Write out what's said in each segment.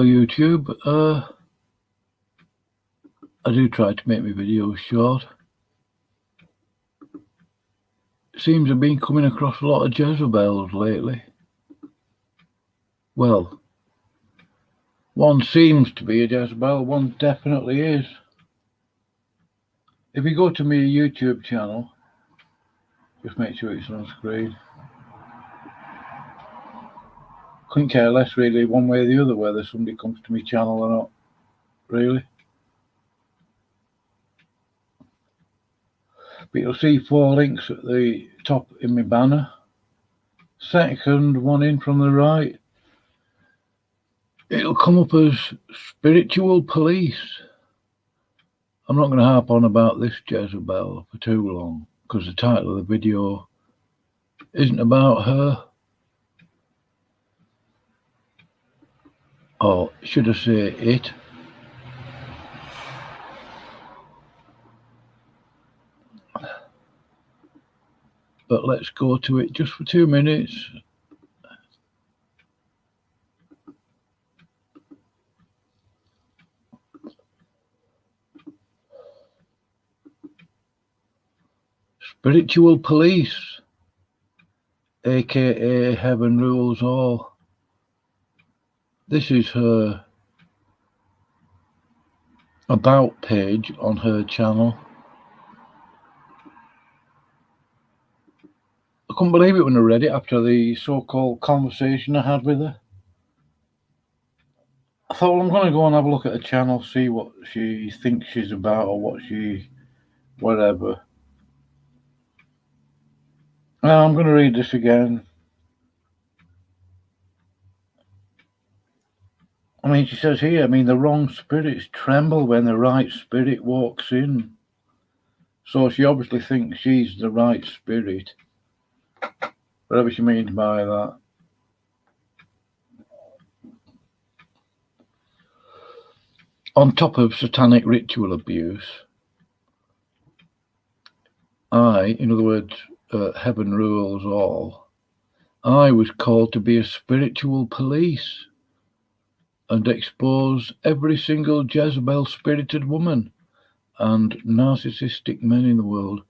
YouTube. I do try to make my videos short. Seems I've been coming across a lot of Jezebels lately. Well, one seems to be a Jezebel, one definitely is. If you go to my YouTube channel, just make sure it's on screen. Couldn't care less really one way or the other whether somebody comes to my channel or not, really. But you'll see 4 links at the top in my banner. Second one in from the right, it'll come up as spiritual police. I'm not going to harp on about this Jezebel for too long, because the title of the video isn't about her. Or should I say it? But let's go to it just for 2 minutes. Spiritual police, aka Heaven Rules All. This is her about page on her channel. I couldn't believe it when I read it after the so-called conversation I had with her. I thought, well, I'm going to go and have a look at her channel, see what she thinks she's about or whatever. Now I'm going to read this again. I mean, she says here, the wrong spirits tremble when the right spirit walks in. So she obviously thinks she's the right spirit. Whatever she means by that. On top of satanic ritual abuse, in other words, Heaven Rules All, I was called to be a spiritual police and expose every single Jezebel-spirited woman and narcissistic men in the world.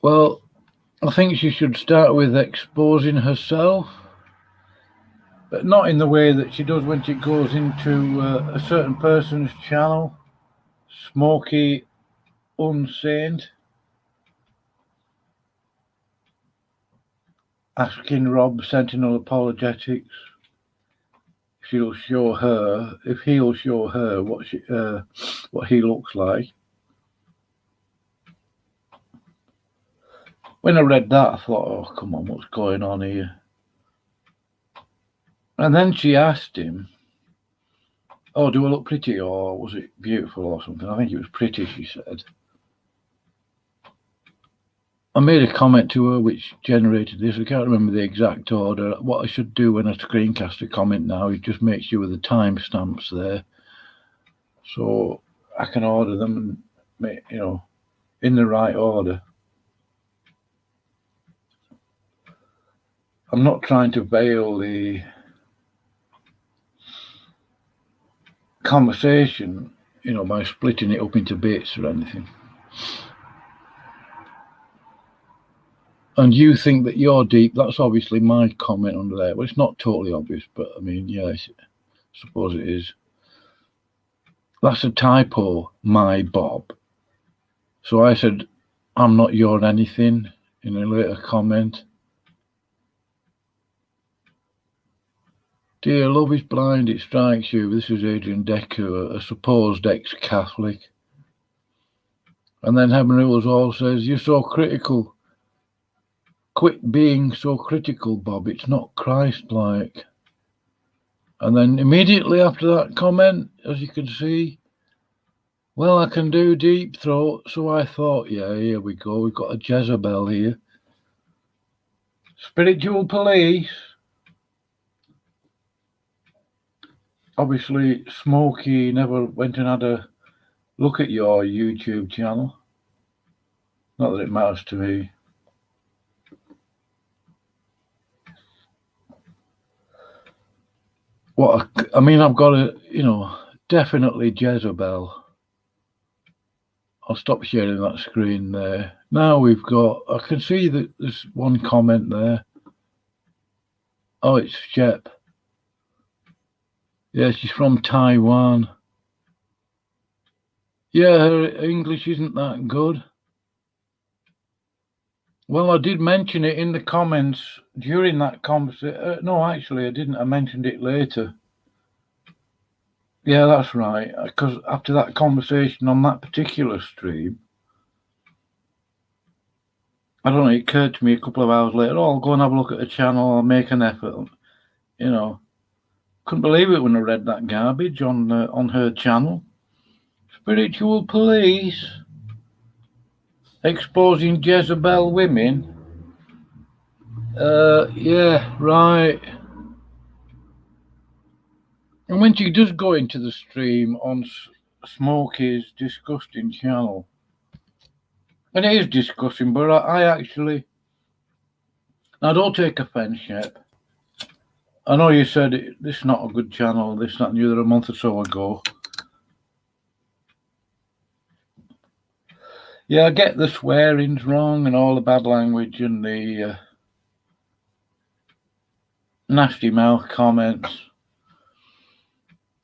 Well, I think she should start with exposing herself, but not in the way that she does when she goes into a certain person's channel, Smoky Unsaint, asking Rob Sentinel Apologetics if he'll show her what he looks like. When I read that, I thought, oh, come on, what's going on here? And then she asked him, oh, do I look pretty, or was it beautiful or something? I think it was pretty, she said. I made a comment to her which generated this. I can't remember the exact order. What I should do when I screencast a comment now is just make sure the timestamps there, so I can order them and make, in the right order. I'm not trying to veil the conversation, by splitting it up into bits or anything. And you think that you're deep, that's obviously my comment under there. Well, it's not totally obvious, but yeah, I suppose it is. That's a typo, my Bob. So I said, I'm not your anything in a later comment. Dear, love is blind, it strikes you. This is Adrian Decker, a supposed ex-Catholic. And then Heaven Rules All says, you're so critical. Quit being so critical, Bob. It's not Christ-like. And then immediately after that comment, as you can see, well, I can do deep throat. So I thought, yeah, here we go. We've got a Jezebel here. Spiritual police. Obviously, Smokey never went and had a look at your YouTube channel. Not that it matters to me. I mean, I've got a, definitely Jezebel. I'll stop sharing that screen there. Now we've got, I can see that there's one comment there. Oh, it's Shep. Yeah, she's from Taiwan. Yeah, her English isn't that good. Well, I did mention it in the comments during that conversation. No, actually, I didn't. I mentioned it later. Yeah, that's right. Because after that conversation on that particular stream, I don't know, it occurred to me a couple of hours later, oh, I'll go and have a look at the channel, I'll make an effort. Couldn't believe it when I read that garbage on her channel. Spiritual police exposing Jezebel women. Yeah, right. And when she does go into the stream on Smokey's disgusting channel, and it is disgusting, but I actually, now don't take offence, Shep. I know you said this is not a good channel, this, that, and the other a month or so ago. Yeah, I get the swearing's wrong and all the bad language and the nasty mouth comments.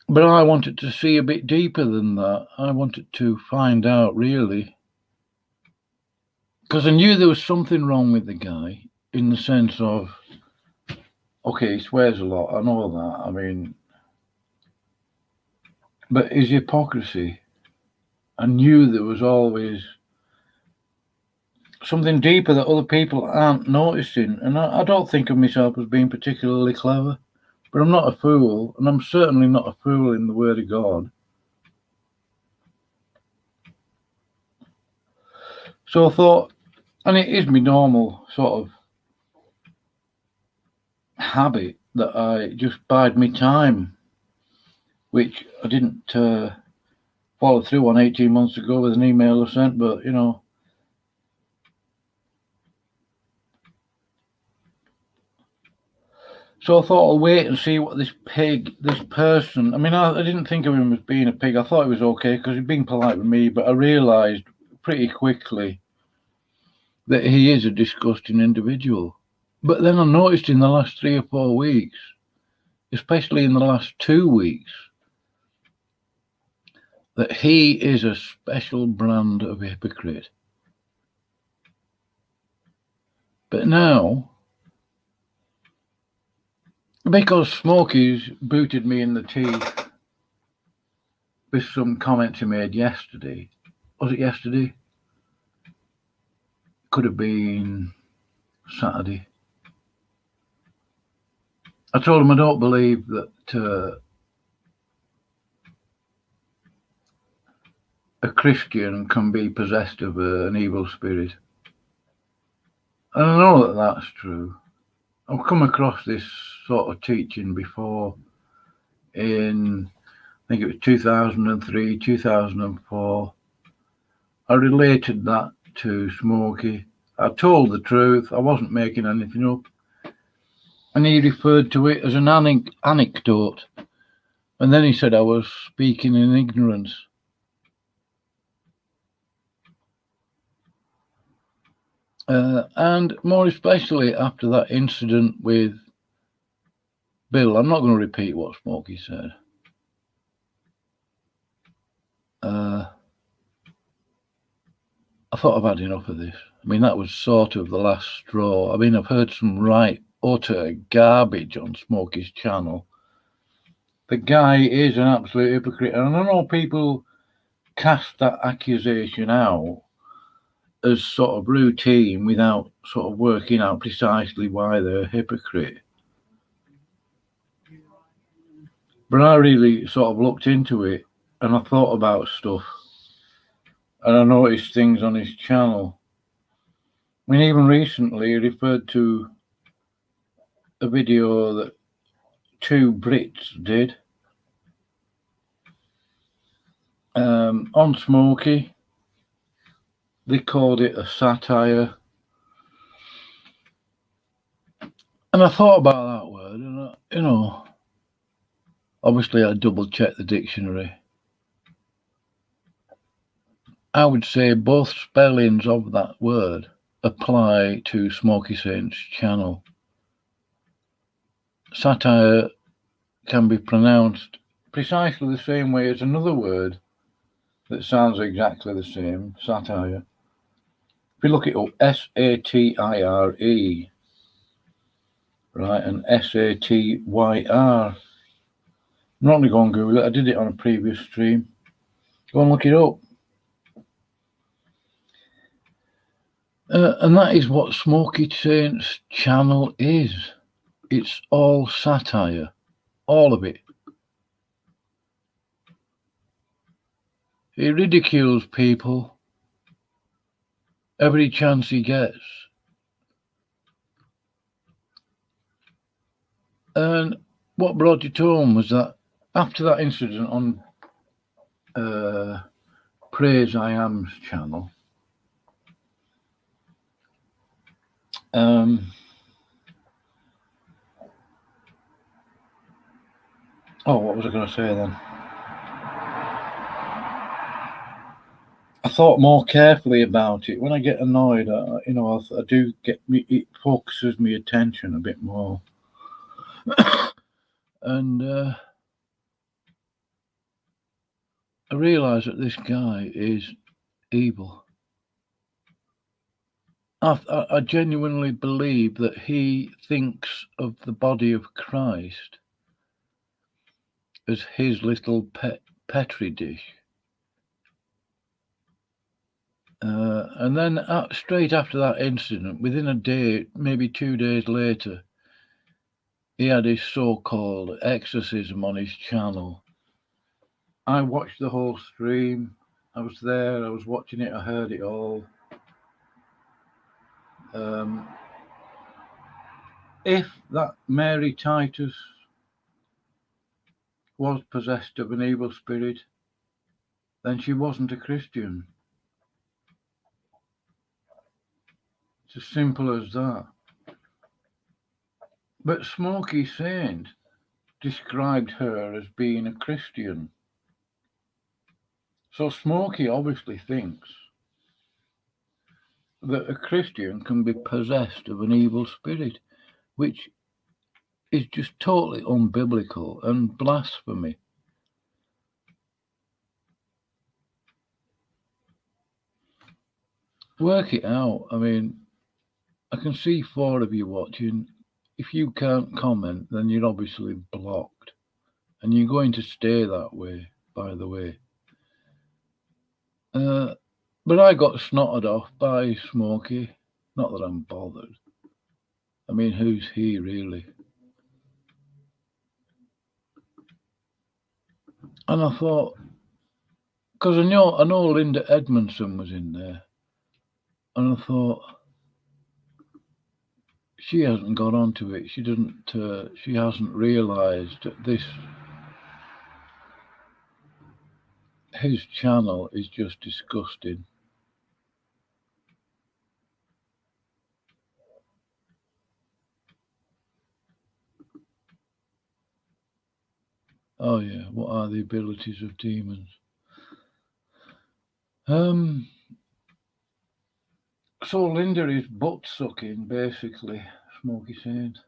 But I wanted to see a bit deeper than that. I wanted to find out, really. Because I knew there was something wrong with the guy in the sense of, okay, he swears a lot, I know that. I mean, but his hypocrisy, I knew there was always something deeper that other people aren't noticing. And I don't think of myself as being particularly clever. But I'm not a fool, and I'm certainly not a fool in the Word of God. So I thought, and it is my normal sort of habit that I just bide my time, which I didn't follow through on 18 months ago with an email I sent, but So I thought I'll wait and see what this person, I mean, I didn't think of him as being a pig. I thought he was okay because he'd been polite with me, but I realised pretty quickly that he is a disgusting individual. But then I noticed in the last 3 or 4 weeks, especially in the last 2 weeks, that he is a special brand of hypocrite. But now, because Smokey's booted me in the teeth with some comments he made yesterday. Was it yesterday? Could have been Saturday. I told him I don't believe that a Christian can be possessed of an evil spirit. And I know that that's true. I've come across this sort of teaching before in, I think it was 2003, 2004. I related that to Smokey. I told the truth. I wasn't making anything up. And he referred to it as an anecdote. And then he said I was speaking in ignorance. And more especially after that incident with Bill. I'm not going to repeat what Smokey said. I thought I've had enough of this. I mean, that was sort of the last straw. I mean, I've heard some right utter garbage on Smokey's channel. The guy is an absolute hypocrite. And I know people cast that accusation out as sort of routine without sort of working out precisely why they're a hypocrite. But I really sort of looked into it and I thought about stuff. And I noticed things on his channel. I mean, even recently he referred to a video that 2 Brits did on Smokey. They called it a satire. And I thought about that word, and Obviously, I double checked the dictionary. I would say both spellings of that word apply to Smoky Saint's channel. Satire can be pronounced precisely the same way as another word that sounds exactly the same, satire. If you look it up, Satire, right, and Satyr. I'm not going to go and Google it. I did it on a previous stream. Go and look it up. And that is what Smoky Saint's channel is. It's all satire, all of it. He ridicules people every chance he gets. And what brought it home was that after that incident on Praise I Am's channel, what was I going to say then? I thought more carefully about it. When I get annoyed, I do get it focuses my attention a bit more. And I realise that this guy is evil. I genuinely believe that he thinks of the body of Christ as his little petri dish. And then straight after that incident, within a day, maybe 2 days later, he had his so-called exorcism on his channel. I watched the whole stream. I was there. I was watching it. I heard it all. If that Mary Titus was possessed of an evil spirit, then she wasn't a Christian. It's as simple as that. But Smoky Saint described her as being a Christian. So Smoky obviously thinks that a Christian can be possessed of an evil spirit, which is just totally unbiblical and blasphemy. Work it out. I mean, I can see 4 of you watching. If you can't comment, then you're obviously blocked. And you're going to stay that way, by the way. But I got snotted off by Smoky. Not that I'm bothered. I mean, who's he really? And I thought, because I know Linda Edmonson was in there, and I thought, she hasn't got onto it. She hasn't realised that his channel is just disgusting. Oh yeah, what are the abilities of demons? So Linda is butt sucking, basically, Smoky Saint.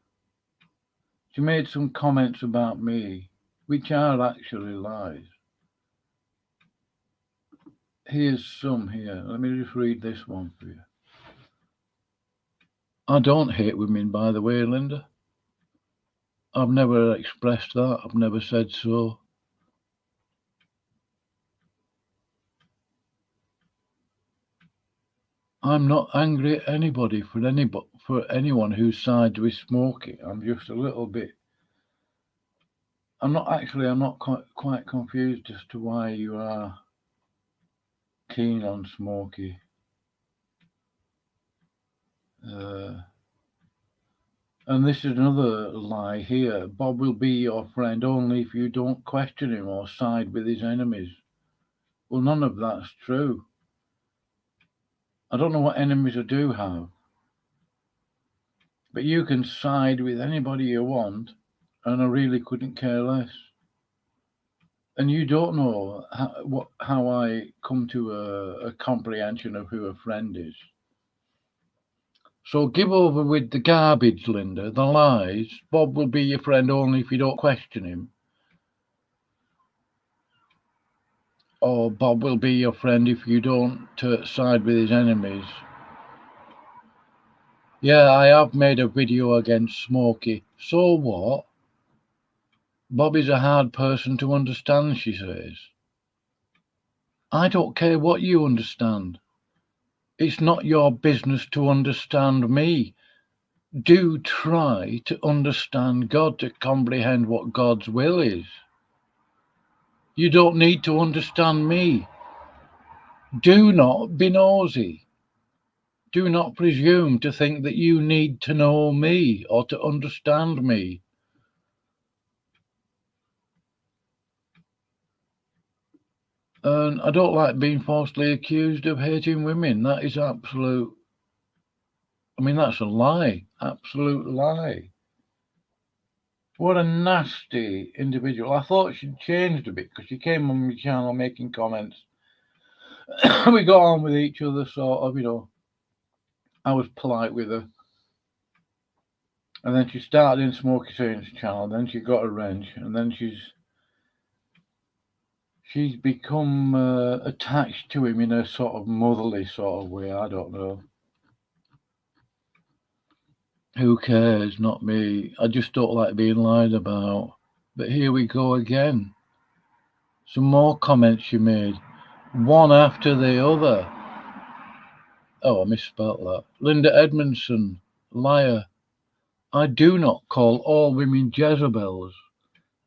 She made some comments about me, which are actually lies. Here's some here. Let me just read this one for you. I don't hate women, by the way, Linda. I've never expressed that. I've never said so. I'm not angry at anybody for anyone who sides with Smoky. I'm just a little bit. I'm not quite confused as to why you are keen on Smoky. And this is another lie here. Bob will be your friend only if you don't question him or side with his enemies. Well, none of that's true. I don't know what enemies I do have. But you can side with anybody you want, and I really couldn't care less. And you don't know how I come to a comprehension of who a friend is. So give over with the garbage, Linda, the lies. Bob will be your friend only if you don't question him. Or Bob will be your friend if you don't side with his enemies. Yeah, I have made a video against Smokey. So what? Bob is a hard person to understand, she says. I don't care what you understand. It's not your business to understand me. Do try to understand God, to comprehend what God's will is. You don't need to understand me. Do not be nosy. Do not presume to think that you need to know me or to understand me. And I don't like being falsely accused of hating women. That is absolute. I mean, that's a lie. Absolute lie. What a nasty individual. I thought she'd changed a bit because she came on my channel making comments. We got on with each other, sort of, I was polite with her. And then she started in Smokey Saint's channel, then she got a wrench, and then she's become attached to him in a sort of motherly sort of way. I don't know. Who cares? Not me. I just don't like being lied about. But here we go again. Some more comments she made, one after the other. Oh, I misspelled that. Linda Edmonson, liar. I do not call all women Jezebels,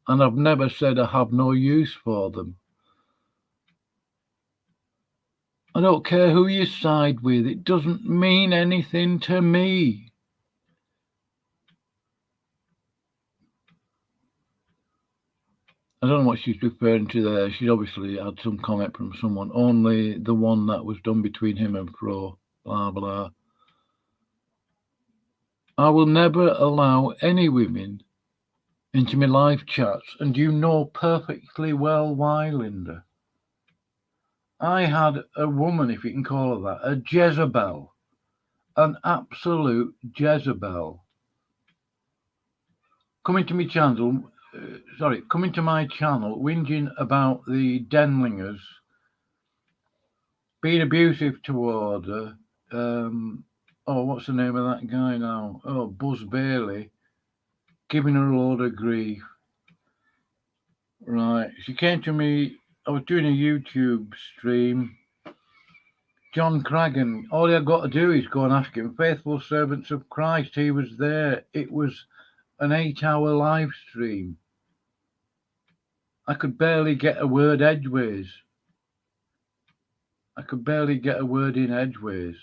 and I've never said I have no use for them. I don't care who you side with, it doesn't mean anything to me. I don't know what she's referring to there. She's obviously had some comment from someone. Only the one that was done between him and Fro. Blah, blah. I will never allow any women into my live chats, and you know perfectly well why, Linda. I had a woman, if you can call her that, a Jezebel, an absolute Jezebel, coming to my channel, whinging about the Denlingers being abusive toward her. What's the name of that guy now? Oh, Buzz Bailey, giving her a load of grief. Right, she came to me. I was doing a YouTube stream. John Cragan, all you got to do is go and ask him. Faithful servants of Christ, he was there. It was an 8-hour live stream. I could barely get a word edgeways. I could barely get a word in edgeways.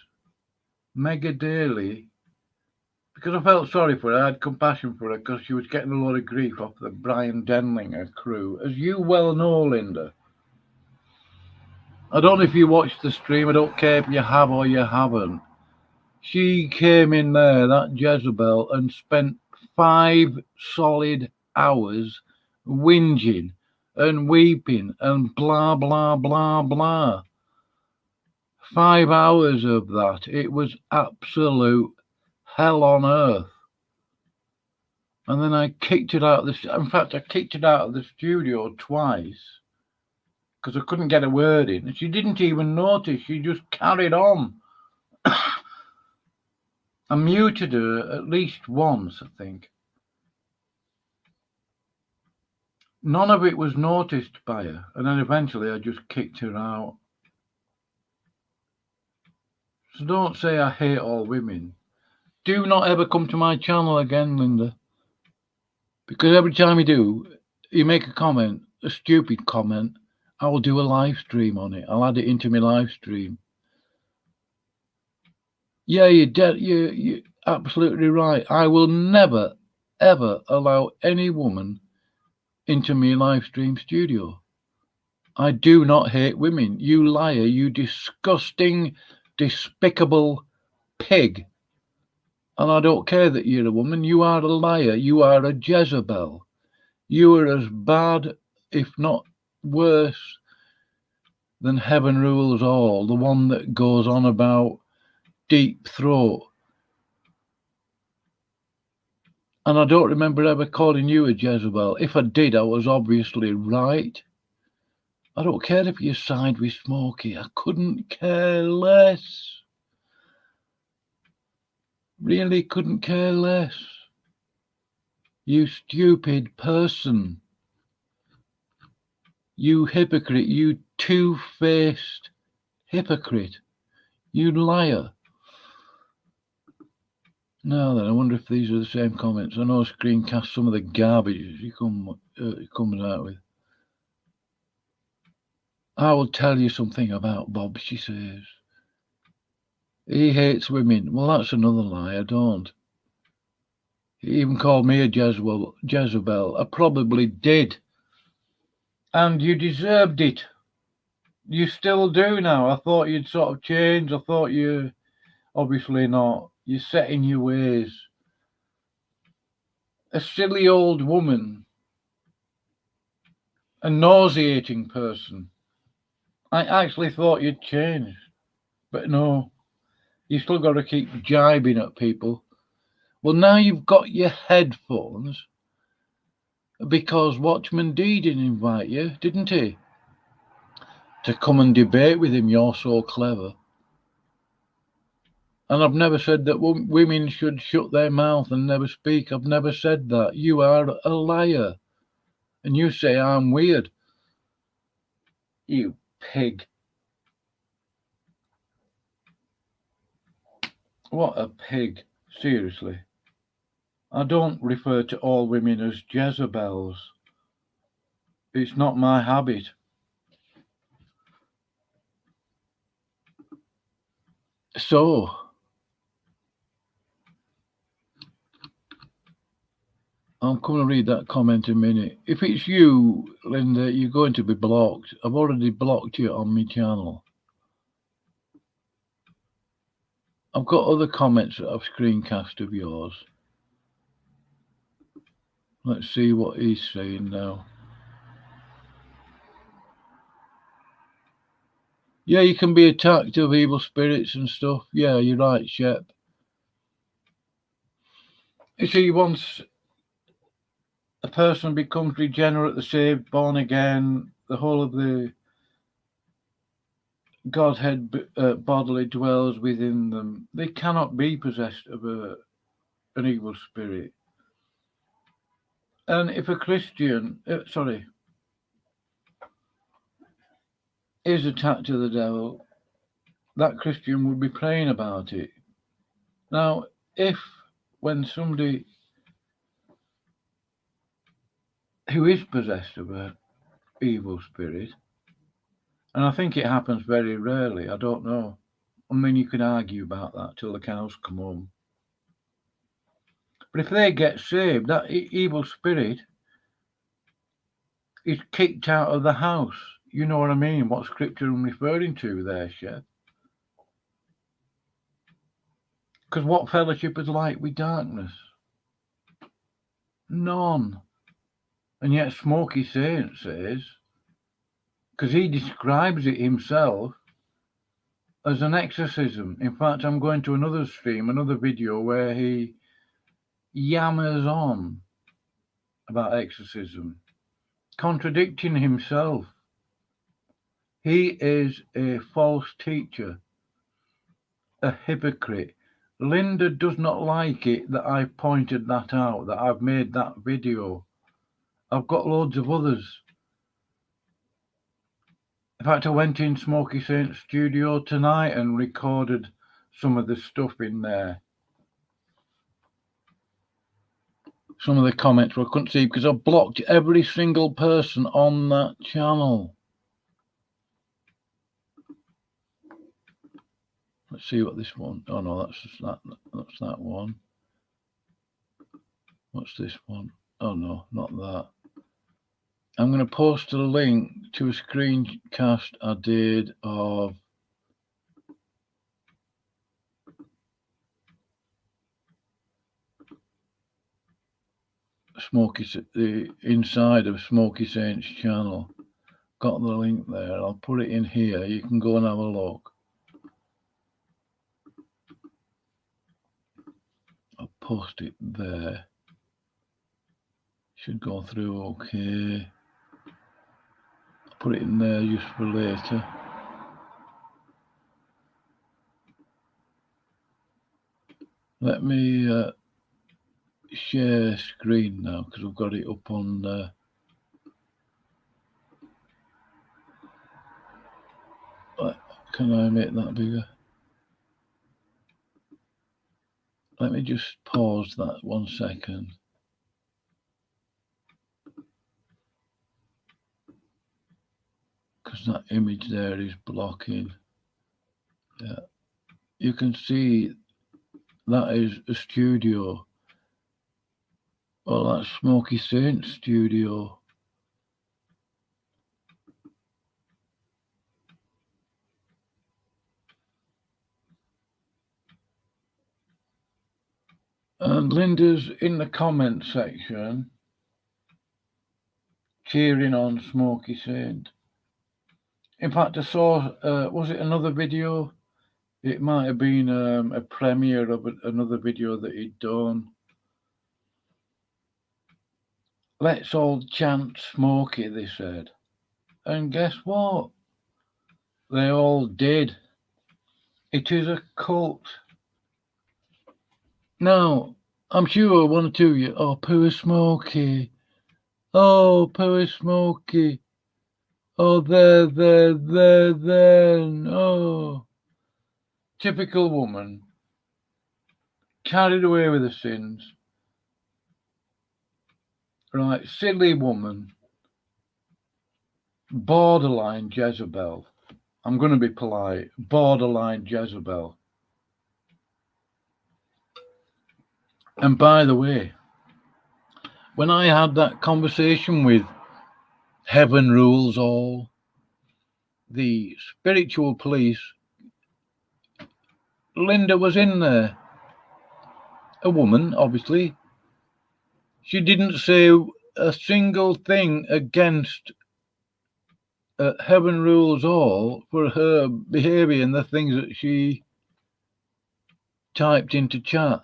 Mega Daily, because I felt sorry for her, I had compassion for her because she was getting a lot of grief off the Brian Denlinger crew, as you well know, Linda. I don't know if you watched the stream, I don't care if you have or you haven't. She came in there, that Jezebel, and spent 5 solid hours whinging and weeping and blah, blah, blah, blah. 5 hours of that. It was absolute hell on earth. And then I kicked it out of I kicked it out of the studio twice because I couldn't get a word in. And she didn't even notice. She just carried on. I muted her at least once, I think. None of it was noticed by her. And then eventually I just kicked her out. So don't say I hate all women. Do not ever come to my channel again, Linda. Because every time you do, you make a comment, a stupid comment, I will do a live stream on it. I'll add it into my live stream. Yeah, you're absolutely right. I will never, ever allow any woman into my live stream studio. I do not hate women. You liar, you disgusting, despicable pig. And I don't care that you're a woman. You are a liar. You are a Jezebel. You are as bad, if not worse than Heaven Rules All, the one that goes on about deep throat. And I don't remember ever calling you a Jezebel. If I did, I was obviously right. I don't care if you side with Smokey. I couldn't care less. Really couldn't care less. You stupid person. You hypocrite. You two-faced hypocrite. You liar. Now then, I wonder if these are the same comments. I know screencast some of the garbage he comes out with. I will tell you something about Bob, she says. He hates women. Well, that's another lie. I don't. He even called me a Jezebel. I probably did. And you deserved it. You still do now. I thought you'd sort of change. I thought you... Obviously not. You're set in your ways. A silly old woman. A nauseating person. I actually thought you'd change. But no. You still got to keep jibing at people. Well, now you've got your headphones. Because Watchman D didn't invite you, didn't he? To come and debate with him. You're so clever. And I've never said that women should shut their mouth and never speak. I've never said that. You are a liar. And you say I'm weird. You pig. What a pig. Seriously. I don't refer to all women as Jezebels. It's not my habit. So, I'm going to read that comment in a minute. If it's you, Linda, you're going to be blocked. I've already blocked you on my channel. I've got other comments that I've screencast of yours. Let's see what he's saying now. Yeah, you can be attacked of evil spirits and stuff. Yeah, you're right, Shep. You see, once a person becomes regenerate, the saved, born again, the whole of the Godhead bodily dwells within them. They cannot be possessed of an evil spirit. And if a Christian, is attacked to the devil, that Christian would be praying about it. Now, if when somebody who is possessed of an evil spirit, and I think it happens very rarely, I don't know. I mean, you can argue about that till the cows come home. But if they get saved, that evil spirit is kicked out of the house. You know what I mean? What scripture I'm referring to there, Chef? Because what fellowship is light with darkness? None. And yet Smoky Saint says, because he describes it himself as an exorcism. In fact, I'm going to another stream, another video where he yammers on about exorcism, contradicting himself. He is a false teacher, a hypocrite. Linda does not like it that I pointed that out, that I've made that video. I've got loads of others. In fact, I went in Smoky Saint's studio tonight and recorded some of the stuff in there. Some of the comments I couldn't see because I blocked every single person on that channel. Let's see what this one. Oh no, that's that one. What's this one? Oh no, not that. I'm going to post a link to a screencast I did of the inside of Smoky Saint's channel. got the link there. I'll put it in here. You can go and have a look. I'll post it there. Should go through okay. I'll put it in there just for later. Let me share screen now because I've got it up on there. Can I make that bigger? Let me just pause that 1 second. Because that image there is blocking. Yeah. You can see that is a studio. Well, that's Smoky Saint's studio. And Linda's in the comment section cheering on Smoky Saint. In fact, I saw, was it another video? It might have been a premiere of another video that he'd done. Let's all chant Smoky, they said. And guess what? They all did. It is a cult. Now, I'm sure one or two of you, oh, poor Smoky. Oh, poor Smoky. Oh, there, oh. Typical woman. Carried away with the sins. Right, silly woman. Borderline Jezebel. I'm going to be polite. Borderline Jezebel. And by the way, when I had that conversation with Heaven Rules All, the spiritual police, Linda was in there. A woman, obviously. She didn't say a single thing against Heaven Rules All for her behaviour and the things that she typed into chat.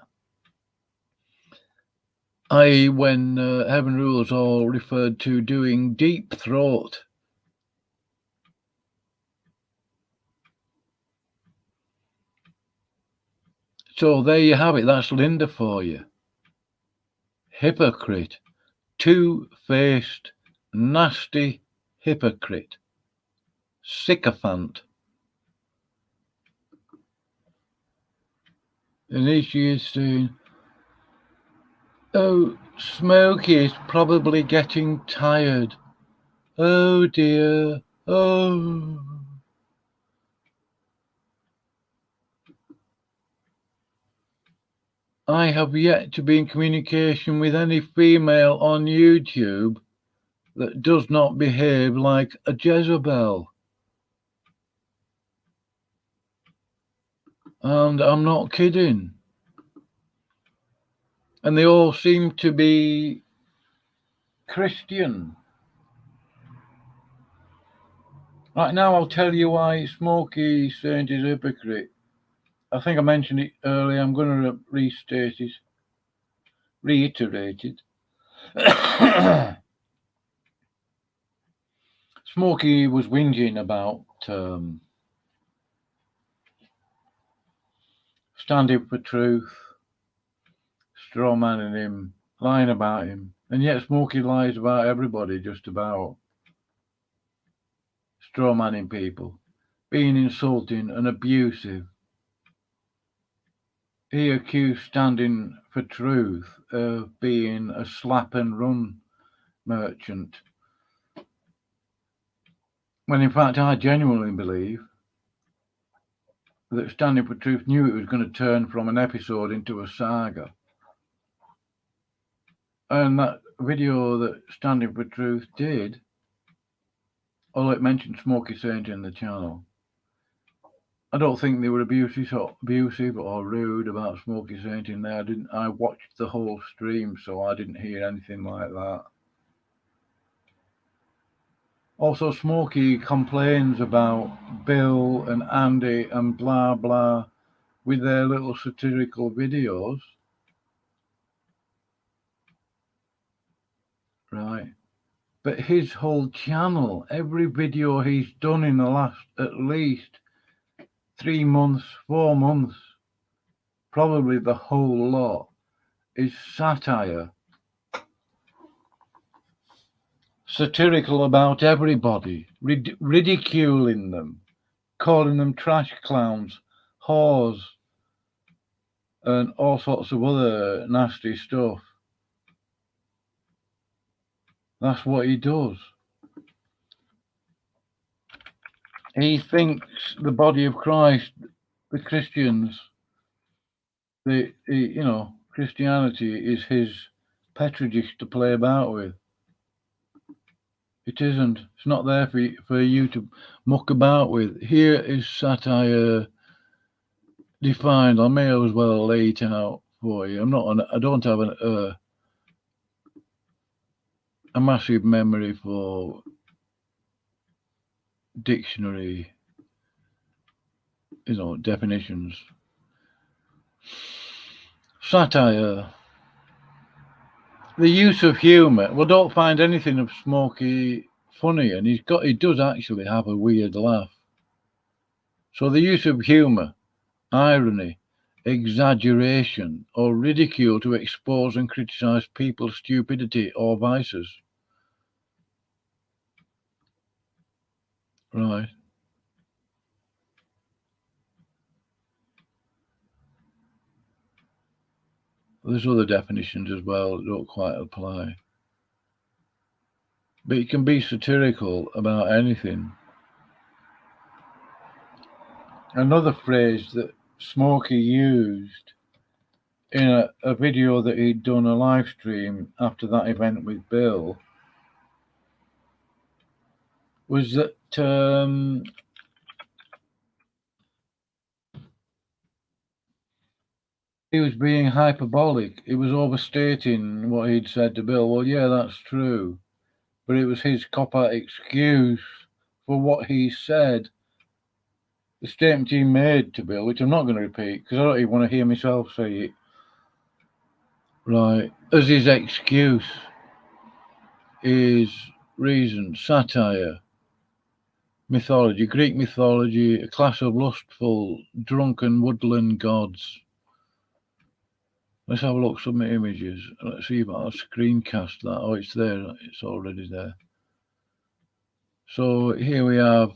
I.e. when Heaven Rules All referred to doing deep throat. So there you have it. That's Linda for you. Hypocrite. Two-faced, nasty hypocrite. Sycophant. And here she is saying, oh, Smokey is probably getting tired. Oh dear. Oh. I have yet to be in communication with any female on YouTube that does not behave like a Jezebel. And I'm not kidding. And they all seem to be Christian. Right now, I'll tell you why Smoky Saint is a hypocrite. I think I mentioned it earlier. I'm going to reiterate it. Smoky was whinging about standing for truth, straw manning him, lying about him, and yet Smoky lies about everybody, just about. Straw manning people, being insulting and abusive. He accused standing for truth of being a slap and run merchant, when in fact I genuinely believe that Standing for Truth knew it was going to turn from an episode into a saga. And that video that Standing for Truth did, although it mentioned Smoky Saint in the channel, I don't think they were abusive or rude about Smoky Saint in there. I watched the whole stream, so I didn't hear anything like that. Also, Smokey complains about Bill and Andy and blah blah with their little satirical videos. Right. But his whole channel, every video he's done in the last at least 3 months, 4 months, probably the whole lot, is satire. Satirical about everybody, ridiculing them, calling them trash clowns, whores, and all sorts of other nasty stuff. That's what he does. He thinks the body of Christ, the Christians, Christianity is his petri dish to play about with. It isn't. It's not there for you to muck about with. Here is satire defined. I may as well lay it out for you. I don't have a massive memory for dictionary, definitions. Satire. The use of humour. Well, don't find anything of Smokey funny, and he does actually have a weird laugh. So the use of humour, irony, exaggeration, or ridicule to expose and criticise people's stupidity or vices. Right. There's other definitions as well that don't quite apply. But you can be satirical about anything. Another phrase that Smokey used in a video that he'd done a live stream after that event with Bill was that he was being hyperbolic. He was overstating what he'd said to Bill. Well, yeah, that's true. But it was his cop-out excuse for what he said. The statement he made to Bill, which I'm not going to repeat because I don't even want to hear myself say it. Right. As his excuse is reason, satire, mythology, Greek mythology, a class of lustful, drunken woodland gods. Let's have a look at some images. Let's see if I'll screencast that. Oh, it's there. It's already there. So here we have.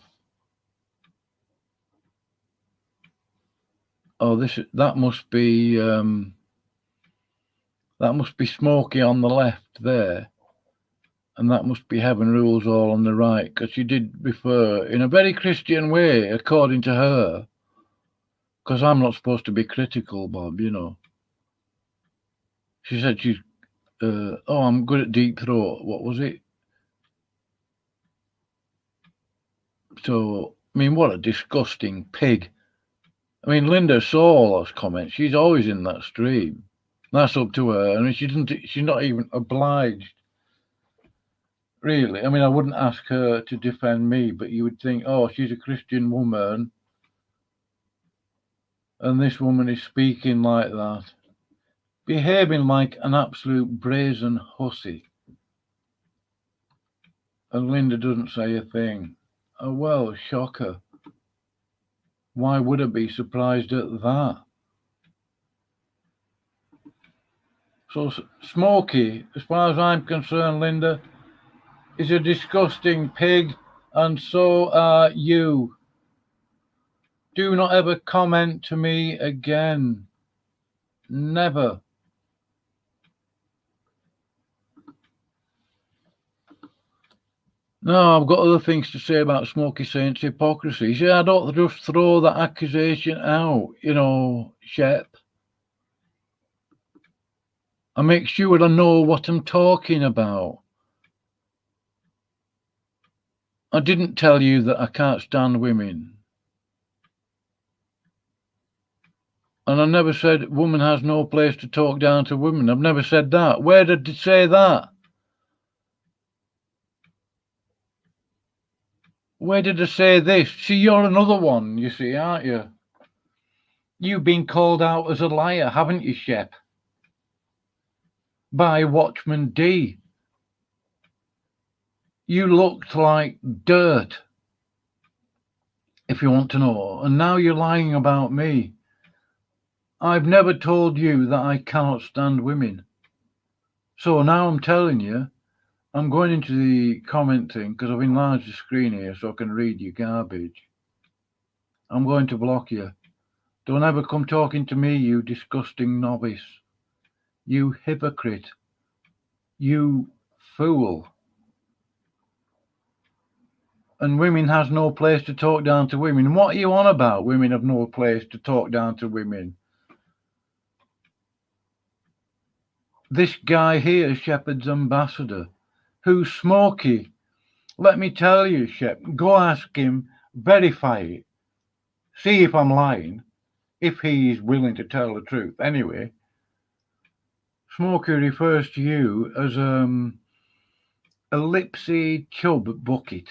Oh, that must be Smokey on the left there, and that must be Heaven Rules All on the right, because she did refer in a very Christian way, according to her. Because I'm not supposed to be critical, Bob. She said she's. I'm good at deep throat. What was it? So, I mean, what a disgusting pig. I mean, Linda saw all those comments. She's always in that stream. That's up to her. I mean, she's not even obliged. Really. I mean, I wouldn't ask her to defend me, but you would think, oh, she's a Christian woman. And this woman is speaking like that. Behaving like an absolute brazen hussy. And Linda doesn't say a thing. Oh, well, shocker. Why would I be surprised at that? So Smokey, as far as I'm concerned, Linda, is a disgusting pig, and so are you. Do not ever comment to me again. Never. No, I've got other things to say about Smokey Saint's hypocrisy. See, I don't just throw that accusation out, Shep. I make sure I know what I'm talking about. I didn't tell you that I can't stand women. And I never said woman has no place to talk down to women. I've never said that. Where did it say that? Where did I say this? See, you're another one, you see, aren't you? You've been called out as a liar, haven't you, Shep? By Watchman D. You looked like dirt, if you want to know, and now you're lying about me. I've never told you that I cannot stand women. So now I'm telling you, I'm going into the comment thing because I've enlarged the screen here so I can read your garbage. I'm going to block you. Don't ever come talking to me, you disgusting novice. You hypocrite. You fool. And women has no place to talk down to women. What are you on about? Women have no place to talk down to women. This guy here, Shepherd's ambassador, who's Smoky. Let me tell you, Shep, go ask him, verify it. See if I'm lying, if he's willing to tell the truth. Anyway, Smoky refers to you as a lipsy chub bucket.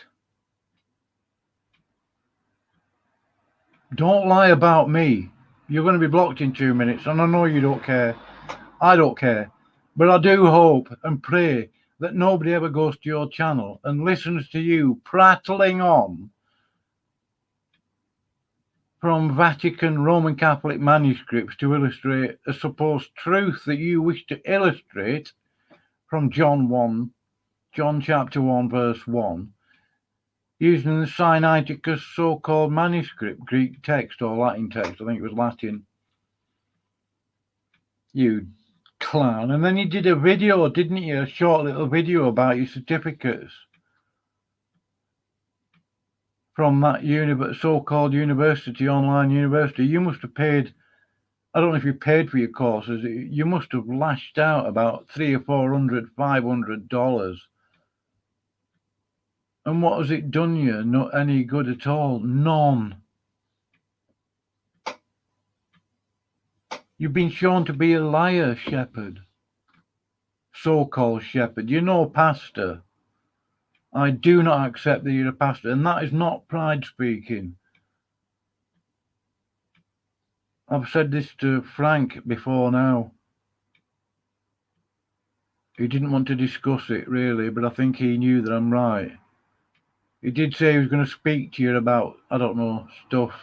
Don't lie about me. You're going to be blocked in 2 minutes, and I know you don't care. I don't care. But I do hope and pray that nobody ever goes to your channel and listens to you prattling on from Vatican Roman Catholic manuscripts to illustrate a supposed truth that you wish to illustrate from John chapter 1, verse 1, using the Sinaiticus so-called manuscript, Greek text or Latin text. I think it was Latin. You clown. And then you did a video, didn't you? A short little video about your certificates from that so-called university, online university. You must have paid, I don't know if you paid for your courses, you must have lashed out about $300 or $400, $500. And what has it done you? Not any good at all. None. You've been shown to be a liar, Shepherd. So-called Shepherd. You're no pastor. I do not accept that you're a pastor, and that is not pride speaking. I've said this to Frank before now. He didn't want to discuss it, really, but I think he knew that I'm right. He did say he was going to speak to you about, I don't know, stuff.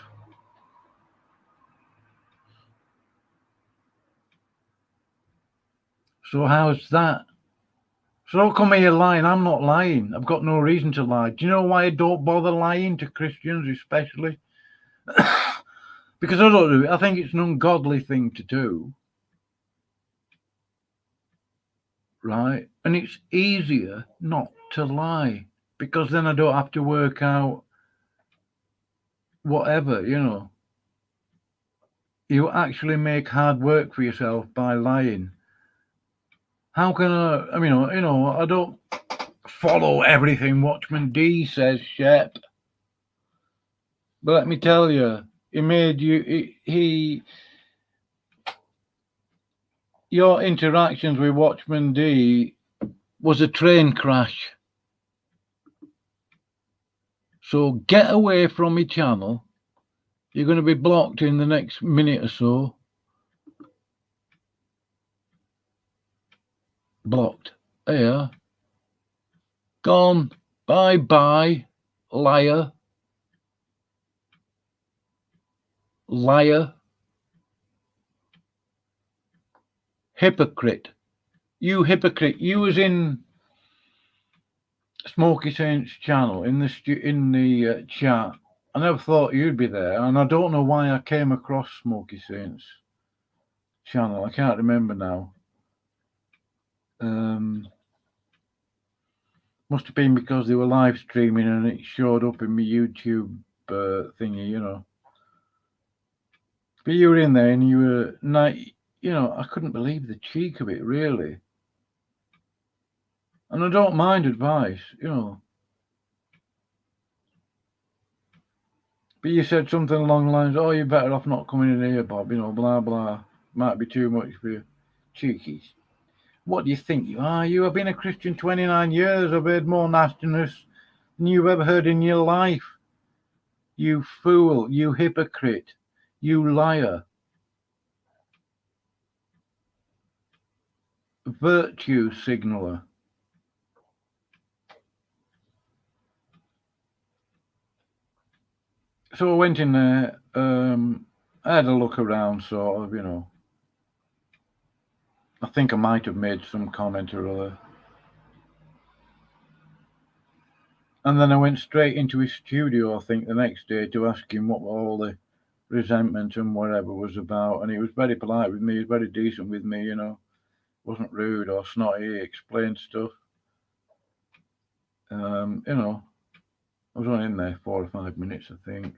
So how's that? So don't come here lying. I'm not lying. I've got no reason to lie. Do you know why I don't bother lying to Christians especially? Because I don't do it. I think it's an ungodly thing to do. Right? And it's easier not to lie. Because then I don't have to work out whatever, you know. You actually make hard work for yourself by lying. How can I mean, I don't follow everything Watchman D says, Shep. But let me tell you, he made you, your interactions with Watchman D was a train crash. So get away from my channel. You're going to be blocked in the next minute or so. Blocked. There. Gone. Bye-bye. Liar. Liar. Hypocrite. You hypocrite. You was in Smoky Saint's channel in the chat. I never thought you'd be there, and I don't know why I came across Smoky Saint's channel. I can't remember now. Must have been because they were live streaming and it showed up in my YouTube thingy, you know. But you were in there and you were I couldn't believe the cheek of it, really. And I don't mind advice, you know. But you said something along the lines, oh, you're better off not coming in here, Bob, you know, blah, blah. Might be too much for you. Cheekies. What do you think you are? You have been a Christian 29 years. I've heard more nastiness you've ever heard in your life. You fool, you hypocrite, you liar. Virtue signaller. So I went in there, I had a look around, sort of, you know. I think I might have made some comment or other. And then I went straight into his studio, I think, the next day to ask him what all the resentment and whatever was about. And he was very polite with me, he was very decent with me, you know. Wasn't rude or snotty, he explained stuff. You know, I was only in there 4 or 5 minutes, I think.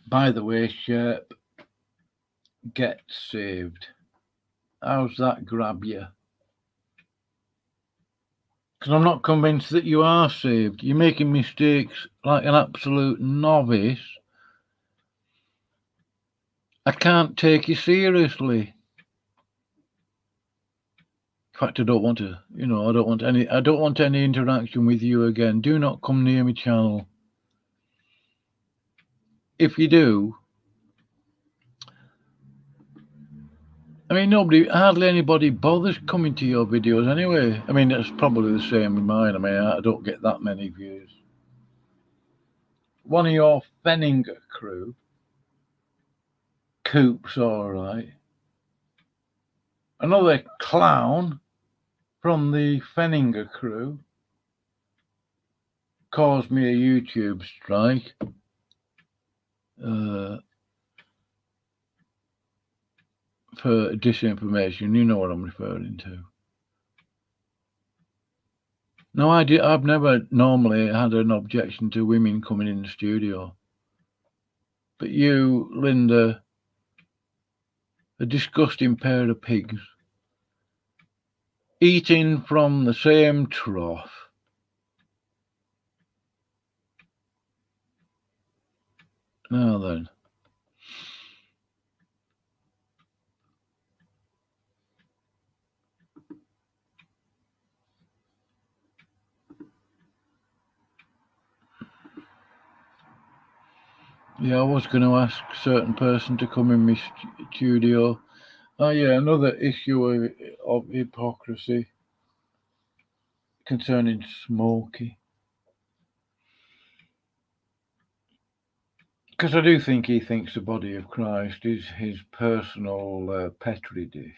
By the way, Sherp, get saved. How's that grab you? Because I'm not convinced that you are saved. You're making mistakes like an absolute novice. I can't take you seriously. In fact, I don't want to. You know, I don't want any interaction with you again. Do not come near my channel. If you do, I mean, hardly anybody bothers coming to your videos anyway. I mean, it's probably the same with mine. I mean, I don't get that many views. One of your Fenninger crew, Coop's all right. Another clown from the Fenninger crew caused me a YouTube strike. For disinformation, you know what I'm referring to. No, I've never normally had an objection to women coming in the studio. But you, Linda, a disgusting pair of pigs, eating from the same trough. Now then. Yeah, I was going to ask a certain person to come in my studio. Oh yeah, another issue of hypocrisy concerning Smokey. Because I do think he thinks the body of Christ is his personal petri dish.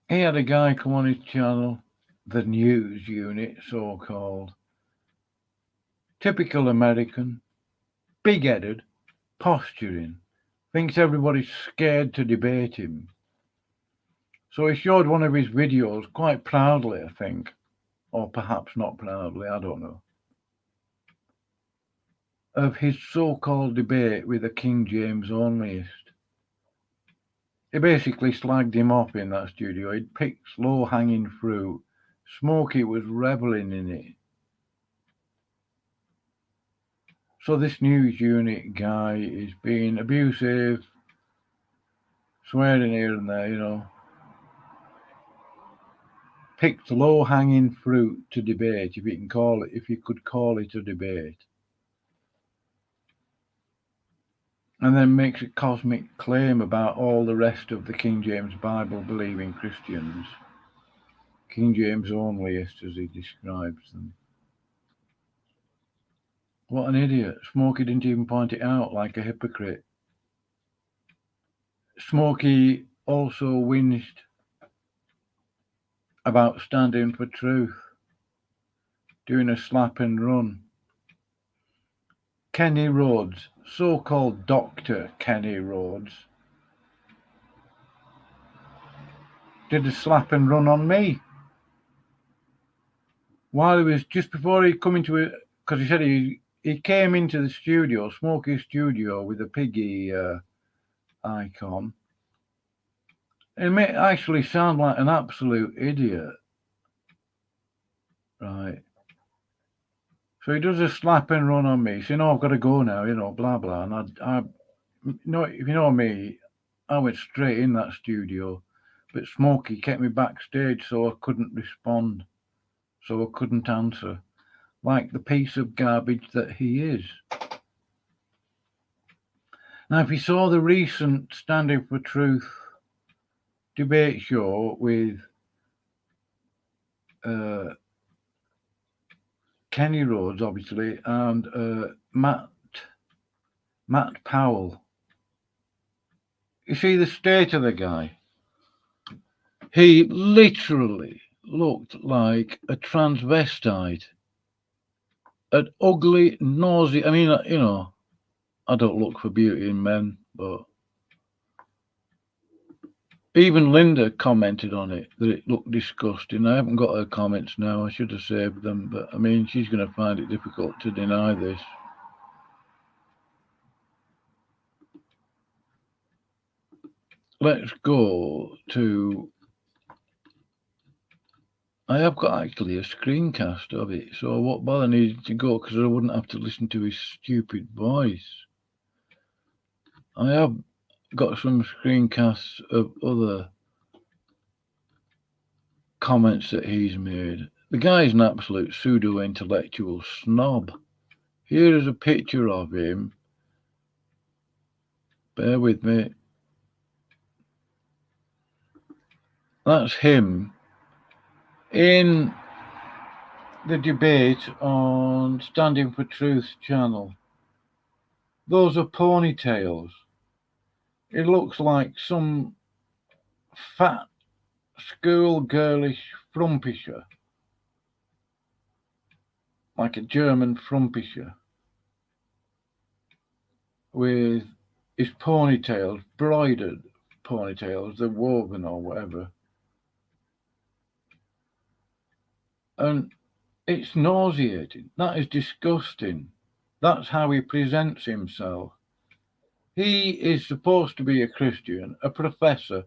He had a guy come on his channel, the news unit, so-called. Typical American, big-headed, posturing, thinks everybody's scared to debate him. So he showed one of his videos quite proudly, I think, or perhaps not proudly, I don't know, of his so-called debate with a King James onlyist. He basically slagged him off in that studio. He'd picked low-hanging fruit. Smokey was reveling in it. So this news unit guy is being abusive, swearing here and there, you know. Picked low-hanging fruit to debate, if you could call it a debate. And then makes a cosmic claim about all the rest of the King James Bible believing Christians. King James onlyists, as he describes them. What an idiot. Smokey didn't even point it out, like a hypocrite. Smokey also whinged about standing for truth, doing a slap and run. Kenny Rhodes, so-called Dr. Kenny Rhodes, did a slap and run on me. While he was, just before he come into it, because he said he came into the studio, Smokey's studio, with a piggy icon. It may actually sound like an absolute idiot. Right. So he does a slap and run on me, saying, "Oh, I've got to go now," you know, blah, blah. And I if you know me, I went straight in that studio, but Smokey kept me backstage so I couldn't respond, so I couldn't answer, like the piece of garbage that he is. Now, if you saw the recent Standing for Truth debate show with Kenny Rhodes, obviously, and Matt Powell, you see the state of the guy. He literally looked like a transvestite, an ugly, nausea. I mean, I don't look for beauty in men, but even Linda commented on it that it looked disgusting. I haven't got her comments now. I should have saved them, but I mean, she's going to find it difficult to deny this. Let's go to. I have got actually a screencast of it, so I won't bother needing to go because I wouldn't have to listen to his stupid voice. I have got some screencasts of other comments that he's made. The guy's an absolute pseudo-intellectual snob. Here is a picture of him. Bear with me. That's him in the debate on Standing for Truth channel. Those are ponytails. It looks like some fat schoolgirlish frumpisher, like a German frumpisher, with his ponytails, broidered ponytails, they're woven or whatever. And it's nauseating. That is disgusting. That's how he presents himself. He is supposed to be a Christian, a professor,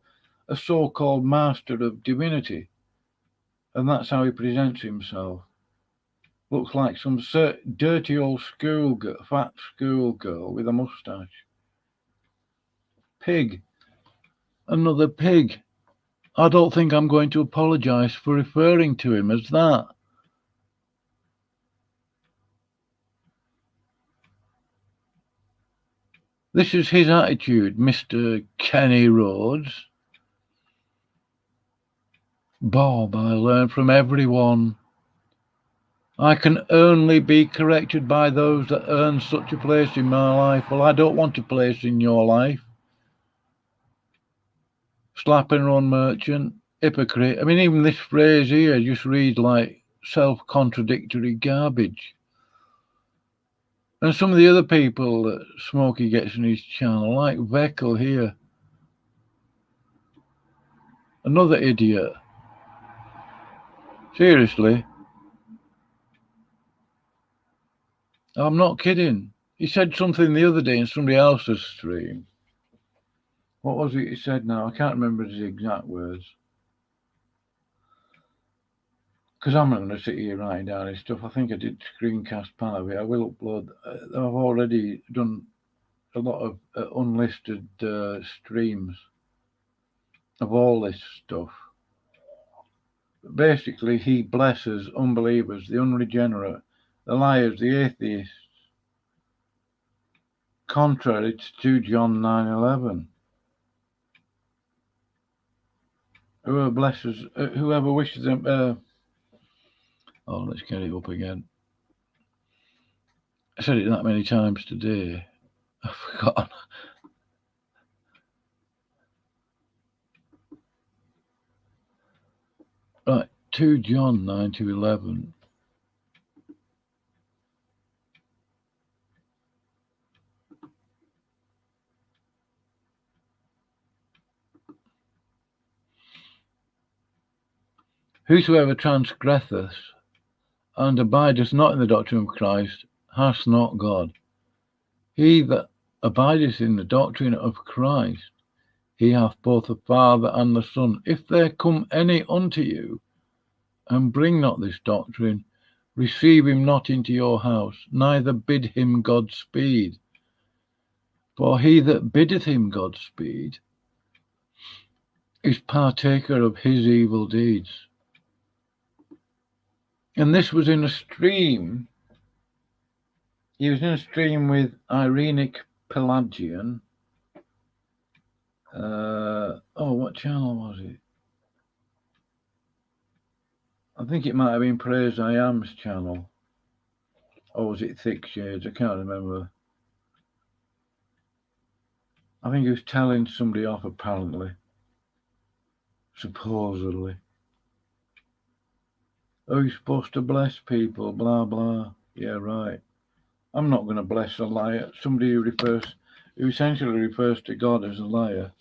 a so-called master of divinity. And that's how he presents himself. Looks like some dirty old schoolgirl, fat schoolgirl with a moustache. Pig. Another pig. I don't think I'm going to apologise for referring to him as that. This is his attitude, Mr. Kenny Rhodes. Bob, I learn from everyone. I can only be corrected by those that earn such a place in my life. Well, I don't want a place in your life. Slap and run merchant, hypocrite. I mean, even this phrase here just reads like self-contradictory garbage. And some of the other people that Smokey gets in his channel, like Veckel here. Another idiot. Seriously. I'm not kidding. He said something the other day in somebody else's stream. What was it he said now? I can't remember his exact words. Because I'm not going to sit here writing down his stuff. I think I did screencast part of it. I will upload. I've already done a lot of unlisted streams of all this stuff. Basically, he blesses unbelievers, the unregenerate, the liars, the atheists, contrary to 2 John 9:11. Whoever blesses, whoever wishes them. Let's get it up again. I said it that many times today. I've forgotten. Right, 2 John 9-11. Whosoever transgresseth and abideth not in the doctrine of Christ hath not God. He that abideth in the doctrine of Christ, he hath both the Father and the Son. If there come any unto you, and bring not this doctrine, receive him not into your house, neither bid him Godspeed. For he that biddeth him Godspeed is partaker of his evil deeds. And this was in a stream. He was in a stream with Irenic Pelagian. What channel was it? I think it might have been Praise I Am's channel. Or was it Thick Shades? I can't remember. I think he was telling somebody off, apparently. Supposedly. Oh, you're supposed to bless people, blah, blah. Yeah, right. I'm not going to bless a liar. Somebody who essentially refers to God as a liar.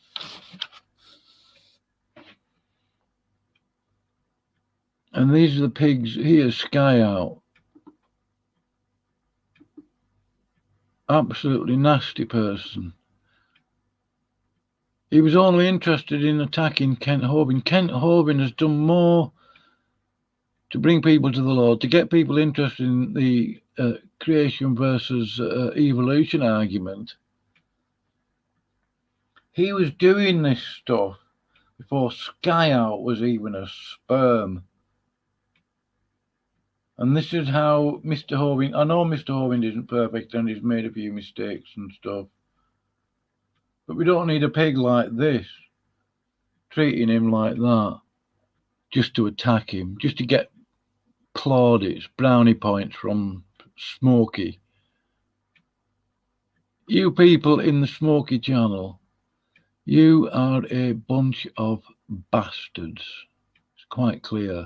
And these are the pigs. Here's Sky Out. Absolutely nasty person. He was only interested in attacking Kent Hovind. Kent Hovind has done more to bring people to the Lord, to get people interested in the creation versus evolution argument. He was doing this stuff before Sky Out was even a sperm. And this is how Mr. Hovind, I know Mr. Hovind isn't perfect and he's made a few mistakes and stuff, but we don't need a pig like this treating him like that just to attack him, just to get plaudits, brownie points from Smokey. You people in the Smokey channel, you are a bunch of bastards. It's quite clear.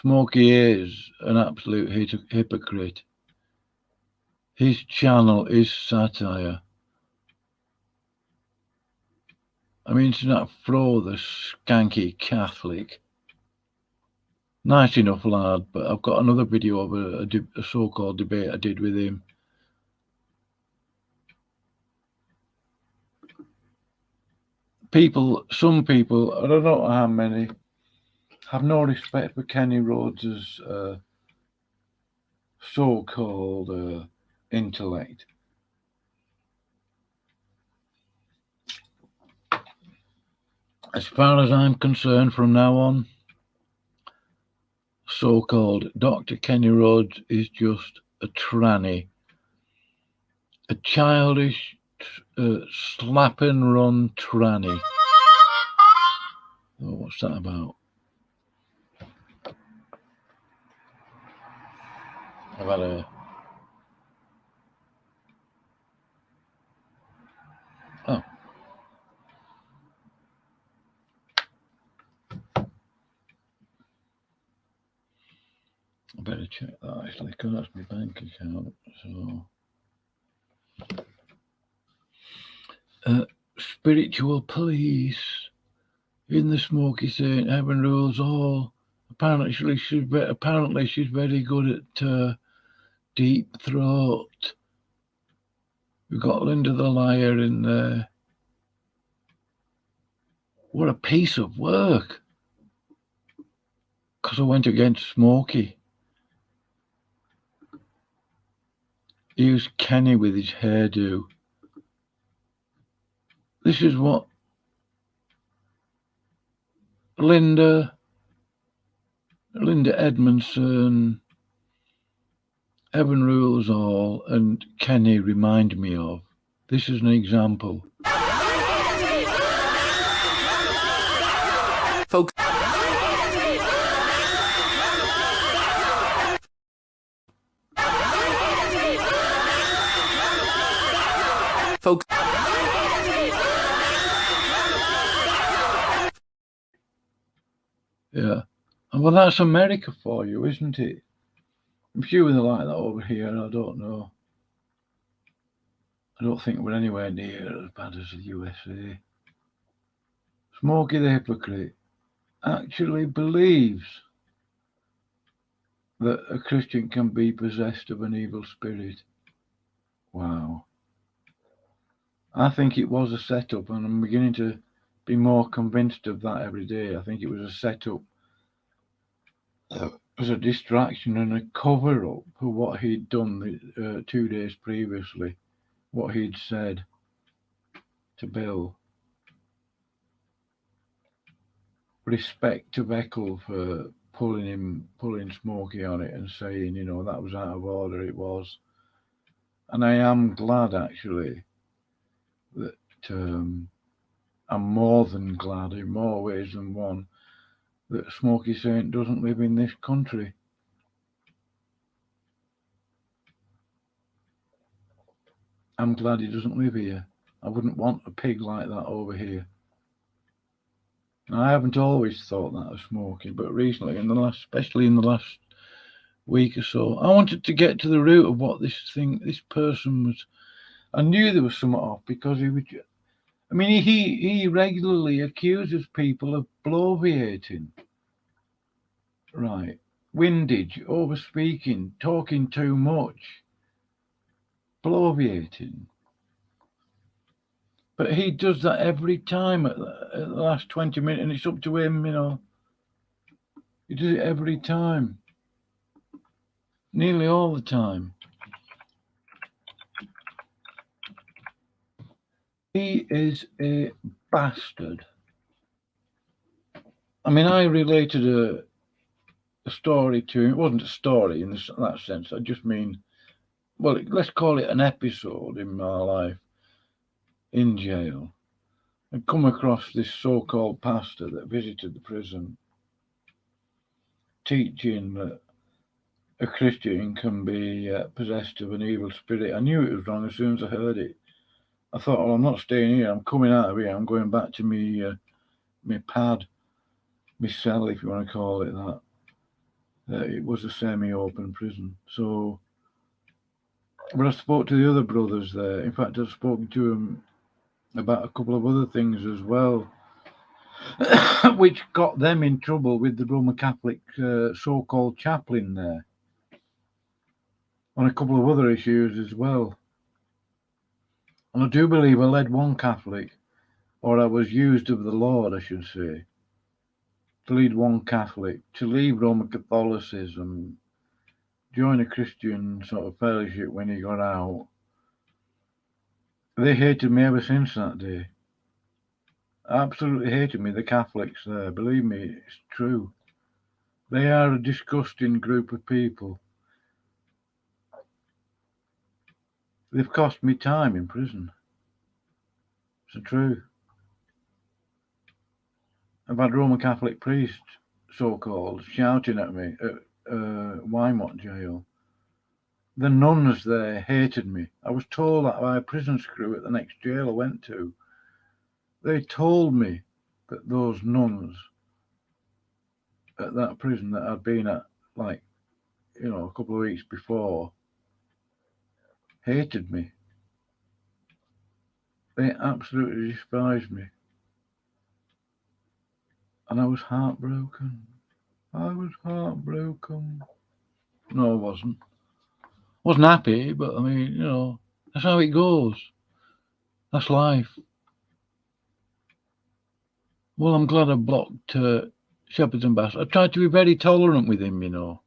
Smokey is an absolute hypocrite. His channel is satire. I mean, it's not Fro, the skanky Catholic. Nice enough lad, but I've got another video of a so-called debate I did with him. Some people, I don't know how many, have no respect for Kenny Rhodes's so-called intellect. As far as I'm concerned, from now on, so-called Dr. Kenny Rhodes is just a tranny, a childish, slap and run tranny. Oh, what's that about? I've had a... Oh. I better check that actually, because that's my bank account. So, spiritual police in the Smoky Saint, heaven rules all. Apparently she's very good at Deep Throat. We've got Linda the Liar in there. What a piece of work! Because I went against Smokey. Here's Kenny with his hairdo. This is what Linda Edmonson, Heaven Rules All, and Kenny remind me of. This is an example. Folks. Folks. Yeah. Well, that's America for you, isn't it? I'm sure they're like that over here. I don't know. I don't think we're anywhere near as bad as the USA. Smokey the hypocrite actually believes that a Christian can be possessed of an evil spirit. Wow. I think it was a setup, and I'm beginning to be more convinced of that every day. I think it was a setup as a distraction and a cover-up for what he'd done 2 days previously. what he'd said to Bill. Respect to Beckle for pulling Smokey on it and saying, that was out of order, it was. And I am glad, actually, that I'm more than glad in more ways than one that Smokey Saint doesn't live in this country. I'm glad he doesn't live here. I wouldn't want a pig like that over here. And I haven't always thought that of Smokey, but recently, especially in the last week or so, I wanted to get to the root of what this person was. I knew there was something off because he regularly accuses people of bloviating. Right. Windage, overspeaking, talking too much, bloviating. But he does that every time at the last 20 minutes, and it's up to him, He does it every time. Nearly all the time. He is a bastard. I related a story to him. It wasn't a story in that sense. I just mean, well, let's call it an episode in my life in jail. I'd come across this so-called pastor that visited the prison, teaching that a Christian can be possessed of an evil spirit. I knew it was wrong as soon as I heard it. I thought, well, I'm not staying here. I'm coming out of here. I'm going back to me pad, my cell, if you want to call it that. It was a semi-open prison. So, but I spoke to the other brothers there. In fact, I've spoken to them about a couple of other things as well, which got them in trouble with the Roman Catholic so-called chaplain there, on a couple of other issues as well. And I do believe I led one Catholic, or I was used of the Lord, I should say, to lead one Catholic to leave Roman Catholicism, join a Christian sort of fellowship when he got out. They hated me ever since that day. Absolutely hated me, the Catholics there. Believe me, it's true. They are a disgusting group of people. They've cost me time in prison. It's the truth. I've had Roman Catholic priests, so-called, shouting at me at Wymont jail. The nuns there hated me. I was told that by a prison screw at the next jail I went to. They told me that those nuns at that prison that I'd been at, a couple of weeks before, hated me. They absolutely despised me. And I was heartbroken. I was heartbroken. No, I wasn't. Wasn't happy, but that's how it goes. That's life. Well, I'm glad I blocked Shepherd's Ambassador. I tried to be very tolerant with him,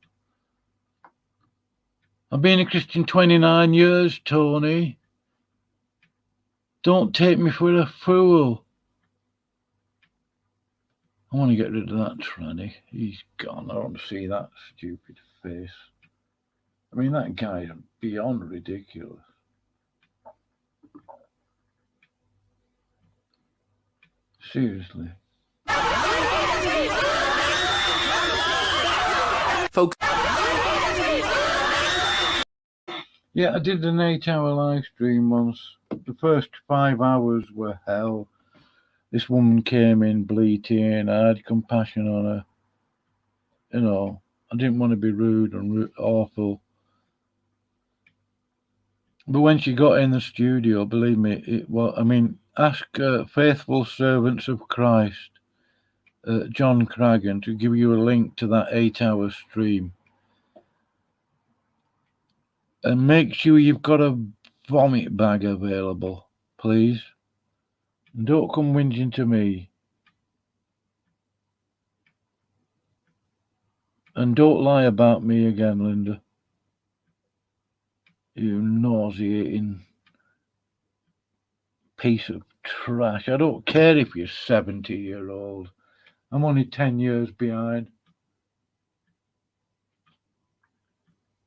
I've been a Christian 29 years, Tony. Don't take me for a fool. I want to get rid of that tranny. He's gone. I don't want to see that stupid face. That guy's beyond ridiculous. Seriously. Folks. Yeah, I did an 8-hour live stream once. The first 5 hours were hell. This woman came in bleating. I had compassion on her. I didn't want to be rude and awful. But when she got in the studio, believe me, ask faithful servants of Christ, John Cragen, to give you a link to that 8-hour stream. And make sure you've got a vomit bag available, please. And don't come whinging to me. And don't lie about me again, Linda. You nauseating piece of trash. I don't care if you're 70-year-old. I'm only 10 years behind.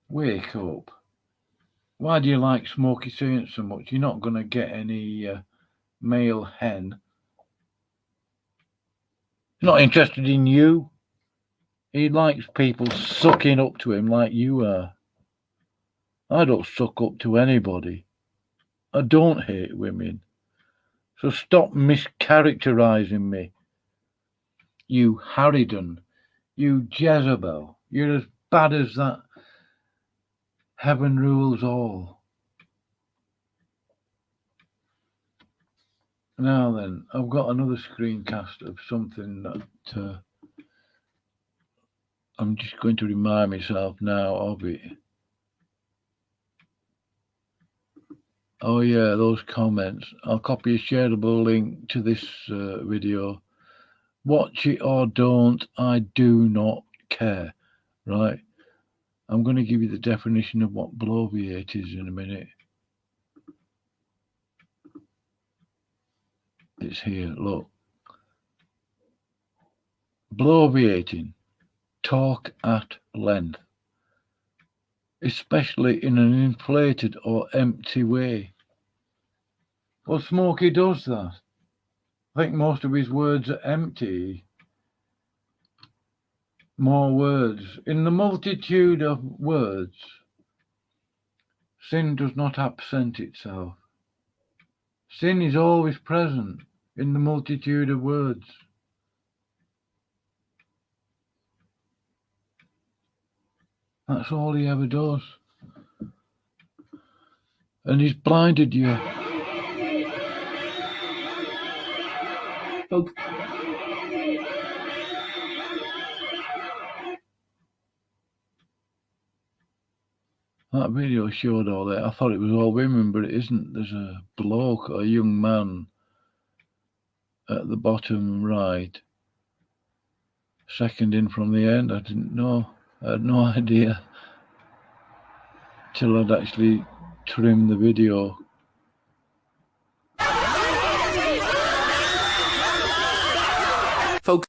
Wake up. Why do you like Smokey Saint so much? You're not going to get any male hen. He's not interested in you. He likes people sucking up to him like you are. I don't suck up to anybody. I don't hate women. So stop mischaracterizing me. You harridan. You Jezebel. You're as bad as that heaven rules all. Now then, I've got another screencast of something that I'm just going to remind myself now of it. Oh yeah, those comments. I'll copy a shareable link to this video. Watch it or don't, I do not care. Right? I'm going to give you the definition of what bloviate is in a minute. It's here, look. Bloviating. Talk at length. Especially in an inflated or empty way. Well, Smokey does that. I think most of his words are empty. More words. In the multitude of words, sin does not absent itself. Sin is always present in the multitude of words. That's all he ever does. And he's blinded you. Folks. That video showed all that. I thought it was all women, but it isn't. There's a bloke, a young man at the bottom right. Second in from the end. I didn't know. I had no idea till I'd actually trimmed the video. Folks.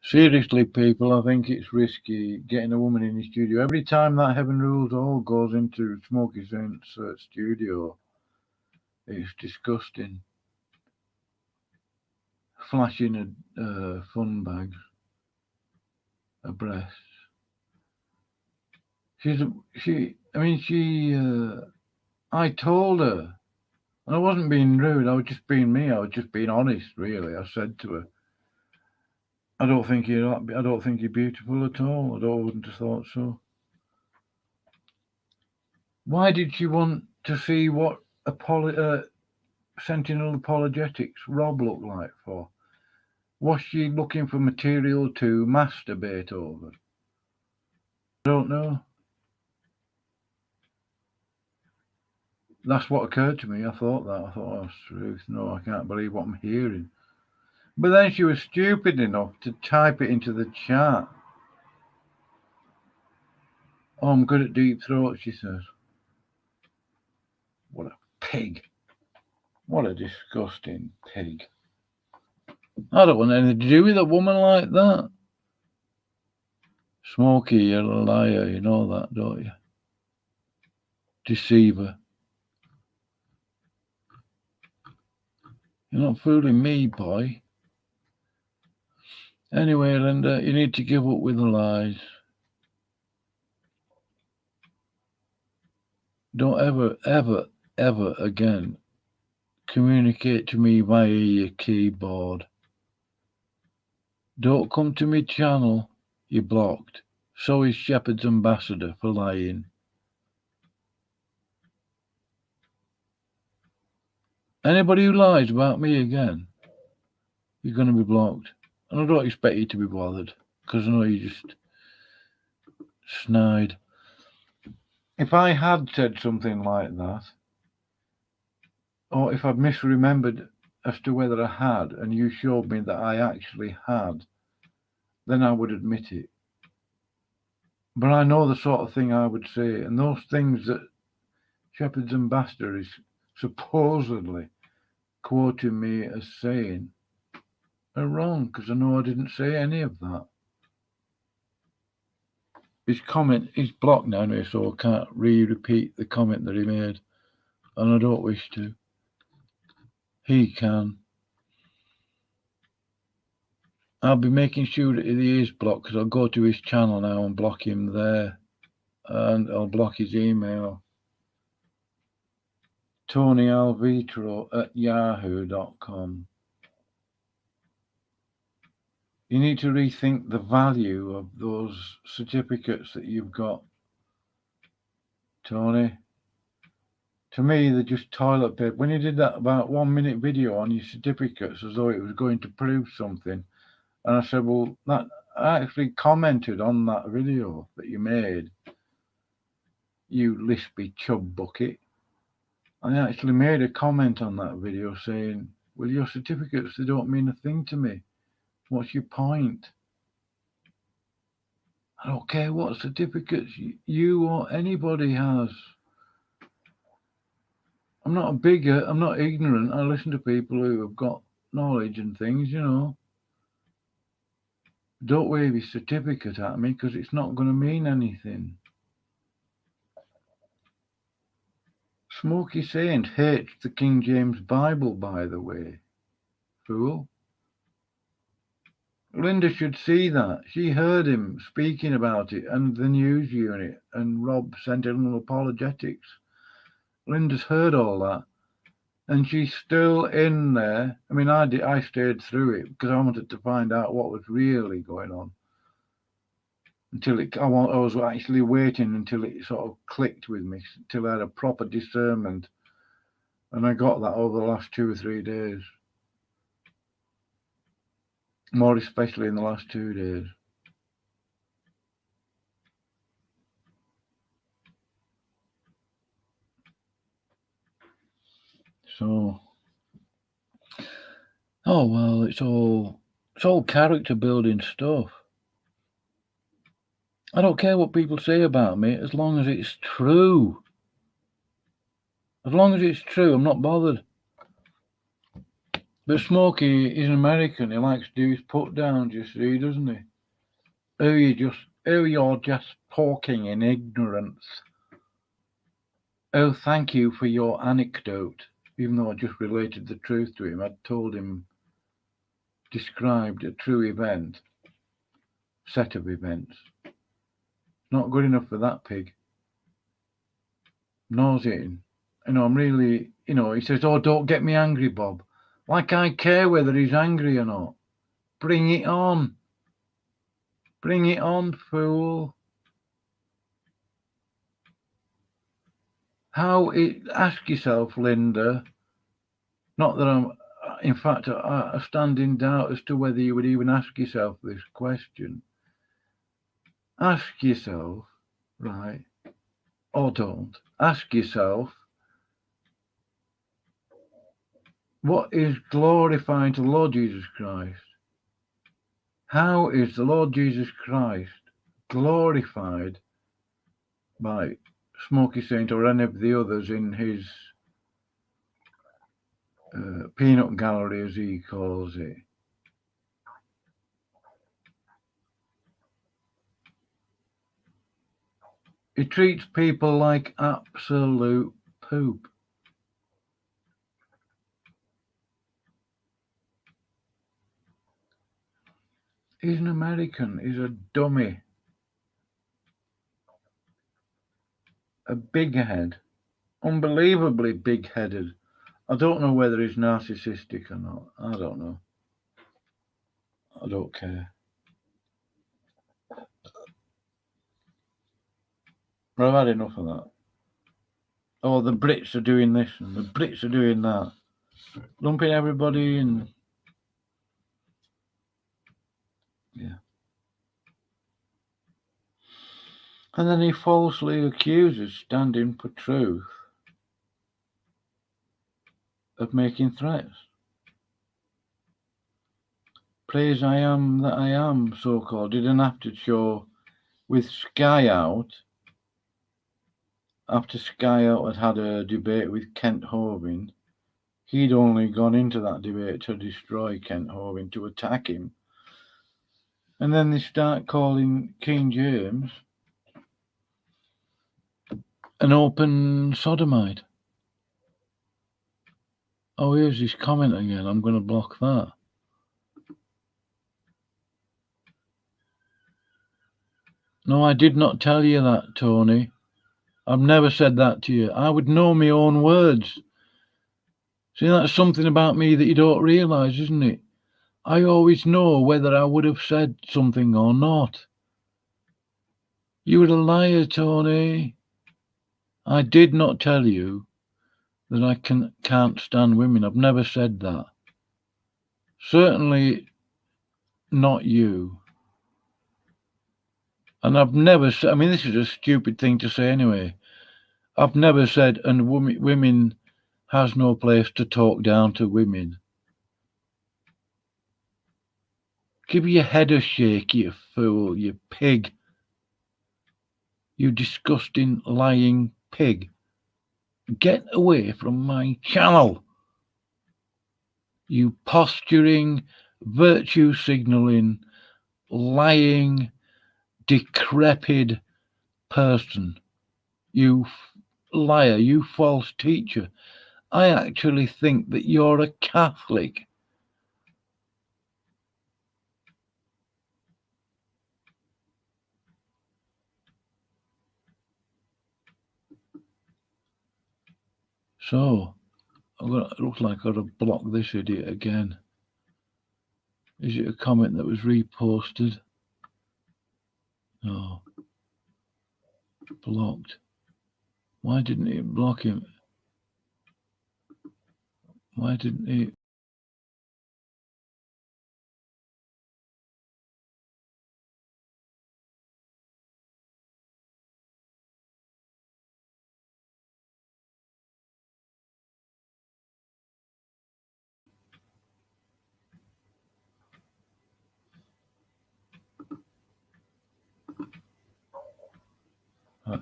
Seriously, people, I think it's risky getting a woman in the studio. Every time that Heaven Rules All goes into Smokey Saint's studio, it's disgusting. Flashing a fun bag, a breast. I told her, and I wasn't being rude, I was just being me, I was just being honest, really. I said to her, I don't think you're beautiful at all. I wouldn't have thought so. Why did she want to see what Sentinel Apologetics Rob looked like for? Was she looking for material to masturbate over? I don't know. That's what occurred to me. I thought, oh, Ruth, no, I can't believe what I'm hearing. But then she was stupid enough to type it into the chat. Oh, I'm good at deep throat, she says. What a pig. What a disgusting pig. I don't want anything to do with a woman like that. Smokey, you're a liar, you know that, don't you? Deceiver. You're not fooling me, boy. Anyway, Linda, you need to give up with the lies. Don't ever again communicate to me via your keyboard. Don't come to me channel, you're blocked. So is Shepherd's ambassador for lying. Anybody who lies about me again, you're going to be blocked. And I don't expect you to be bothered, because I know you just snide. If I had said something like that, or if I'd misremembered as to whether I had, and you showed me that I actually had, then I would admit it. But I know the sort of thing I would say, and those things that Shepherd's ambassador is supposedly quoting me as saying are wrong, because I know I didn't say any of that. His comment is blocked now anyway, so I can't repeat the comment that he made, and I don't wish to. He can. I'll be making sure that he is blocked, because I'll go to his channel now and block him there, and I'll block his email. TonyAlvitro@yahoo.com. You need to rethink the value of those certificates that you've got, Tony. To me, they're just toilet paper. When you did that about 1 minute video on your certificates as though it was going to prove something, and I said, well, I actually commented on that video that you made, you lispy chub bucket. I actually made a comment on that video saying, well, your certificates, they don't mean a thing to me. What's your point? I don't care what certificates you or anybody has. I'm not a bigot, I'm not ignorant. I listen to people who have got knowledge and things, you know. Don't wave your certificate at me, because it's not going to mean anything. Smoky Saint hates the King James Bible, by the way. Fool. Linda should see that. She heard him speaking about it and the news unit and Rob Sentinel Apologetics. Linda's heard all that. And she's still in there. I mean, I stayed through it because I wanted to find out what was really going on. I was actually waiting until it sort of clicked with me, till I had a proper discernment. And I got that over the last 2 or 3 days. More especially in the last 2 days. So, oh well, it's all character building stuff. I don't care what people say about me as long as it's true. As long as it's true, I'm not bothered. But Smokey is an American. He likes to do his put downs, you see, doesn't he? You're just talking in ignorance. Oh, thank you for your anecdote. Even though I just related the truth to him, I'd told him, described a true event, set of events. Not good enough for that pig. Nauseating. I'm really, he says, oh, don't get me angry, Bob. Like I care whether he's angry or not. Bring it on. Bring it on, fool. Ask yourself, Linda, not that in fact, I stand in doubt as to whether you would even ask yourself this question. Ask yourself, right, or don't. Ask yourself, what is glorifying to the Lord Jesus Christ? How is the Lord Jesus Christ glorified by Smoky Saint or any of the others in his peanut gallery, as he calls it? He treats people like absolute poop. He's an American. He's a dummy. A big head. Unbelievably big-headed. I don't know whether he's narcissistic or not. I don't know. I don't care. But I've had enough of that. Oh, the Brits are doing this and the Brits are doing that. Lumping everybody in. Yeah. And then he falsely accuses Standing for Truth of making threats. Praise I Am That I Am, so-called, did an after show with Sky out after Sky Out had a debate with Kent Hovind, he'd only gone into that debate to destroy Kent Hovind, to attack him. And then they start calling King James an open sodomite. Oh, here's his comment again. I'm going to block that. No, I did not tell you that, Tony. I've never said that to you. I would know my own words. See, that's something about me that you don't realise, isn't it? I always know whether I would have said something or not. You were a liar, Tony. I did not tell you that I can't stand women. I've never said that. Certainly not you. And I've never said, I mean, this is a stupid thing to say anyway. I've never said, and women has no place to talk down to women. Give your head a shake, you fool, you pig. You disgusting, lying pig. Get away from my channel. You posturing, virtue signalling, lying, decrepit person. You liar, you false teacher. I actually think that you're a Catholic. So, it looks like I've got to block this idiot again. Is it a comment that was reposted? No. Blocked. Why didn't it block him? Why didn't it?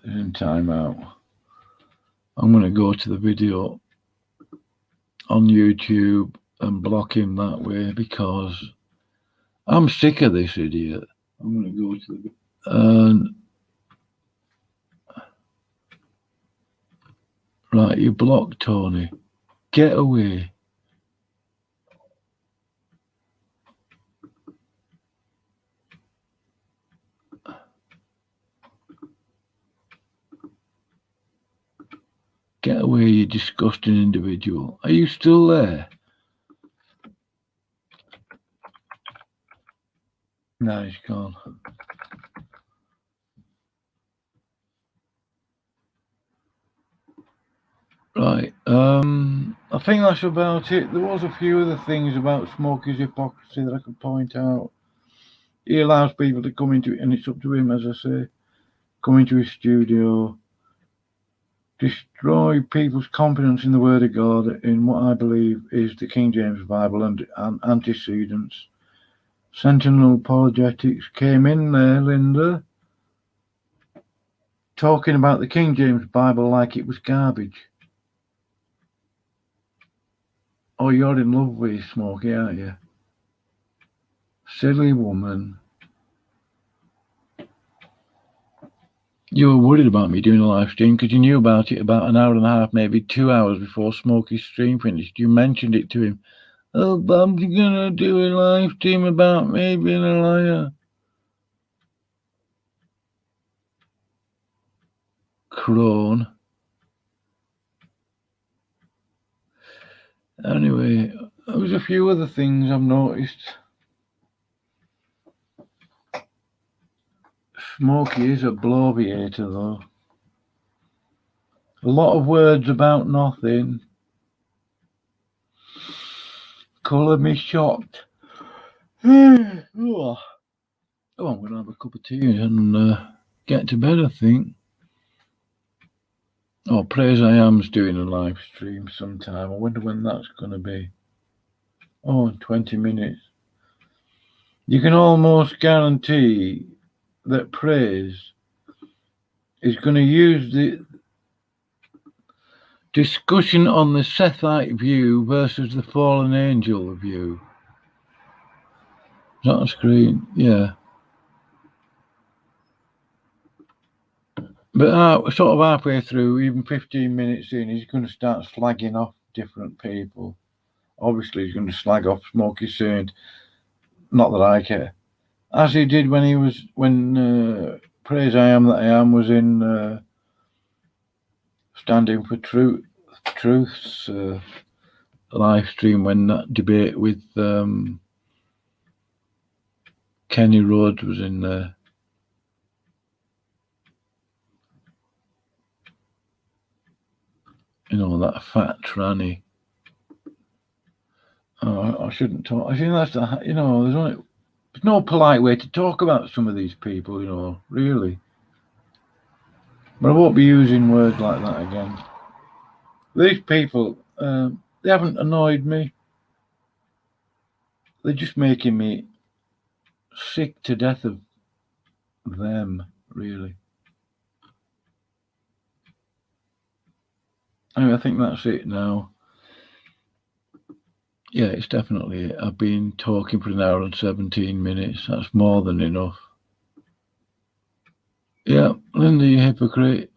In timeout. I'm going to go to the video on YouTube and block him that way because I'm sick of this idiot. I'm going to go to the and right, you blocked Tony. Get away. Get away, you disgusting individual. Are you still there? No, he's gone. Right, I think that's about it. There was a few other things about Smokey's hypocrisy that I could point out. He allows people to come into it, and it's up to him, as I say, come into his studio, destroy people's confidence in the Word of God, in what I believe is the King James Bible and antecedents. Sentinel Apologetics came in there, Linda, talking about the King James Bible like it was garbage. Oh, you're in love with Smokey, aren't you? Silly woman. You were worried about me doing a live stream because you knew about it about an hour and a half, maybe 2 hours before Smokey's stream finished. You mentioned it to him. Oh, Bob, you're going to do a live stream about me being a liar. Crone. Anyway, there was a few other things I've noticed. Smokey is a bloviator, though. A lot of words about nothing. Colour me shocked. Oh, I'm going to have a cup of tea and get to bed, I think. Oh, Praise I Am's doing a live stream sometime. I wonder when that's going to be. Oh, in 20 minutes. You can almost guarantee that Praise is going to use Discussion on the Sethite view versus the fallen angel view. Is that on screen? Yeah. But sort of halfway through, even 15 minutes in, he's going to start slagging off different people. Obviously, he's going to slag off Smokey Saint. Not that I care. As he did when Praise I Am That I Am was in Standing for Truth's live stream, when that debate with Kenny Rhodes was in there. You know, that fat tranny. Oh, I shouldn't talk. I think that's there's no polite way to talk about some of these people, you know, really. But I won't be using words like that again. These people, they haven't annoyed me. They're just making me sick to death of them, really. Anyway, I think that's it now. Yeah, it's definitely it. I've been talking for an hour and 17 minutes. That's more than enough. Yeah, Linda, you hypocrite.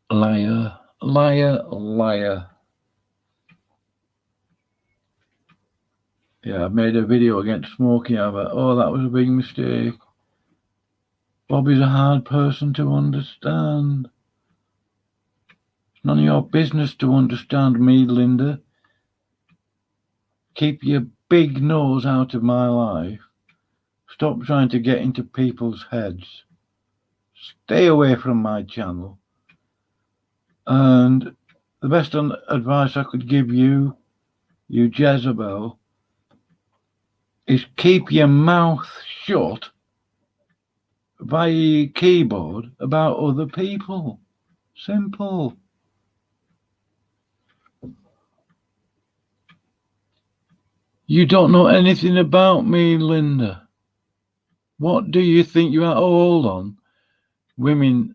Liar, liar, liar. Yeah, I made a video against smoking. I thought, oh, that was a big mistake. Bobby's a hard person to understand. It's none of your business to understand me, Linda. Keep your big nose out of my life. Stop trying to get into people's heads. Stay away from my channel. And the best advice I could give you, you Jezebel, is keep your mouth shut via your keyboard about other people. Simple. You don't know anything about me, Linda. What do you think you are? Oh, hold on. Women,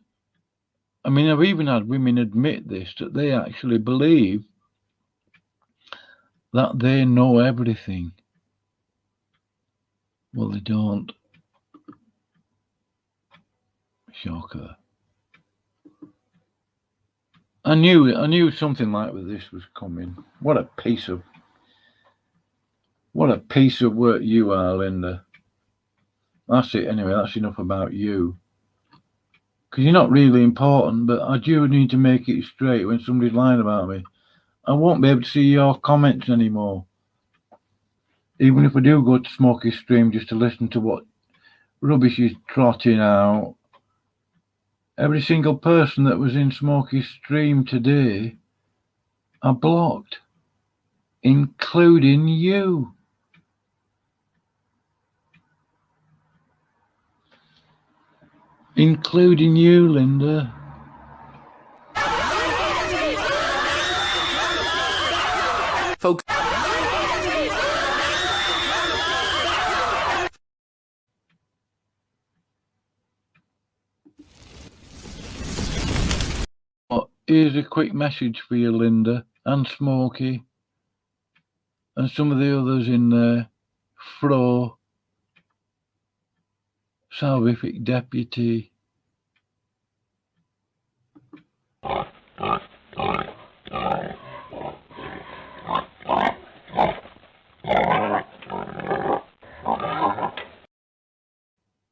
I mean, I've even had women admit this, that they actually believe that they know everything. Well, they don't. Shocker. I knew something like this was coming. What a piece of work you are, Linda. That's it anyway. That's enough about you. Because you're not really important, but I do need to make it straight when somebody's lying about me. I won't be able to see your comments anymore. Even if I do go to Smokey's stream just to listen to what rubbish he's trotting out, every single person that was in Smokey's stream today are blocked, including you. Including you, Linda. Folks. Here's a quick message for you, Linda, and Smokey, and some of the others in there. Fro, Salvific Deputy.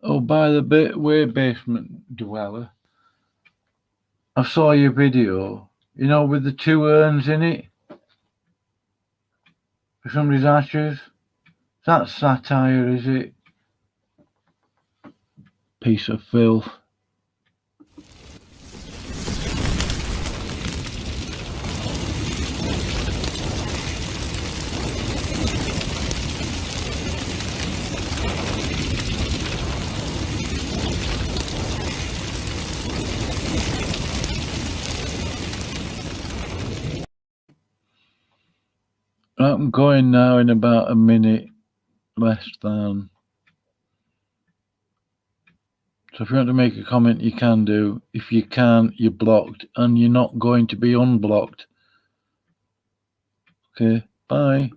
Oh, by the way, basement dweller, I saw your video, you know, with the two urns in it for somebody's ashes. That's satire, is it? Piece of filth. I'm going now in about a minute, less than. So if you want to make a comment, you can do. If you can't, you're blocked, and you're not going to be unblocked. Okay, bye.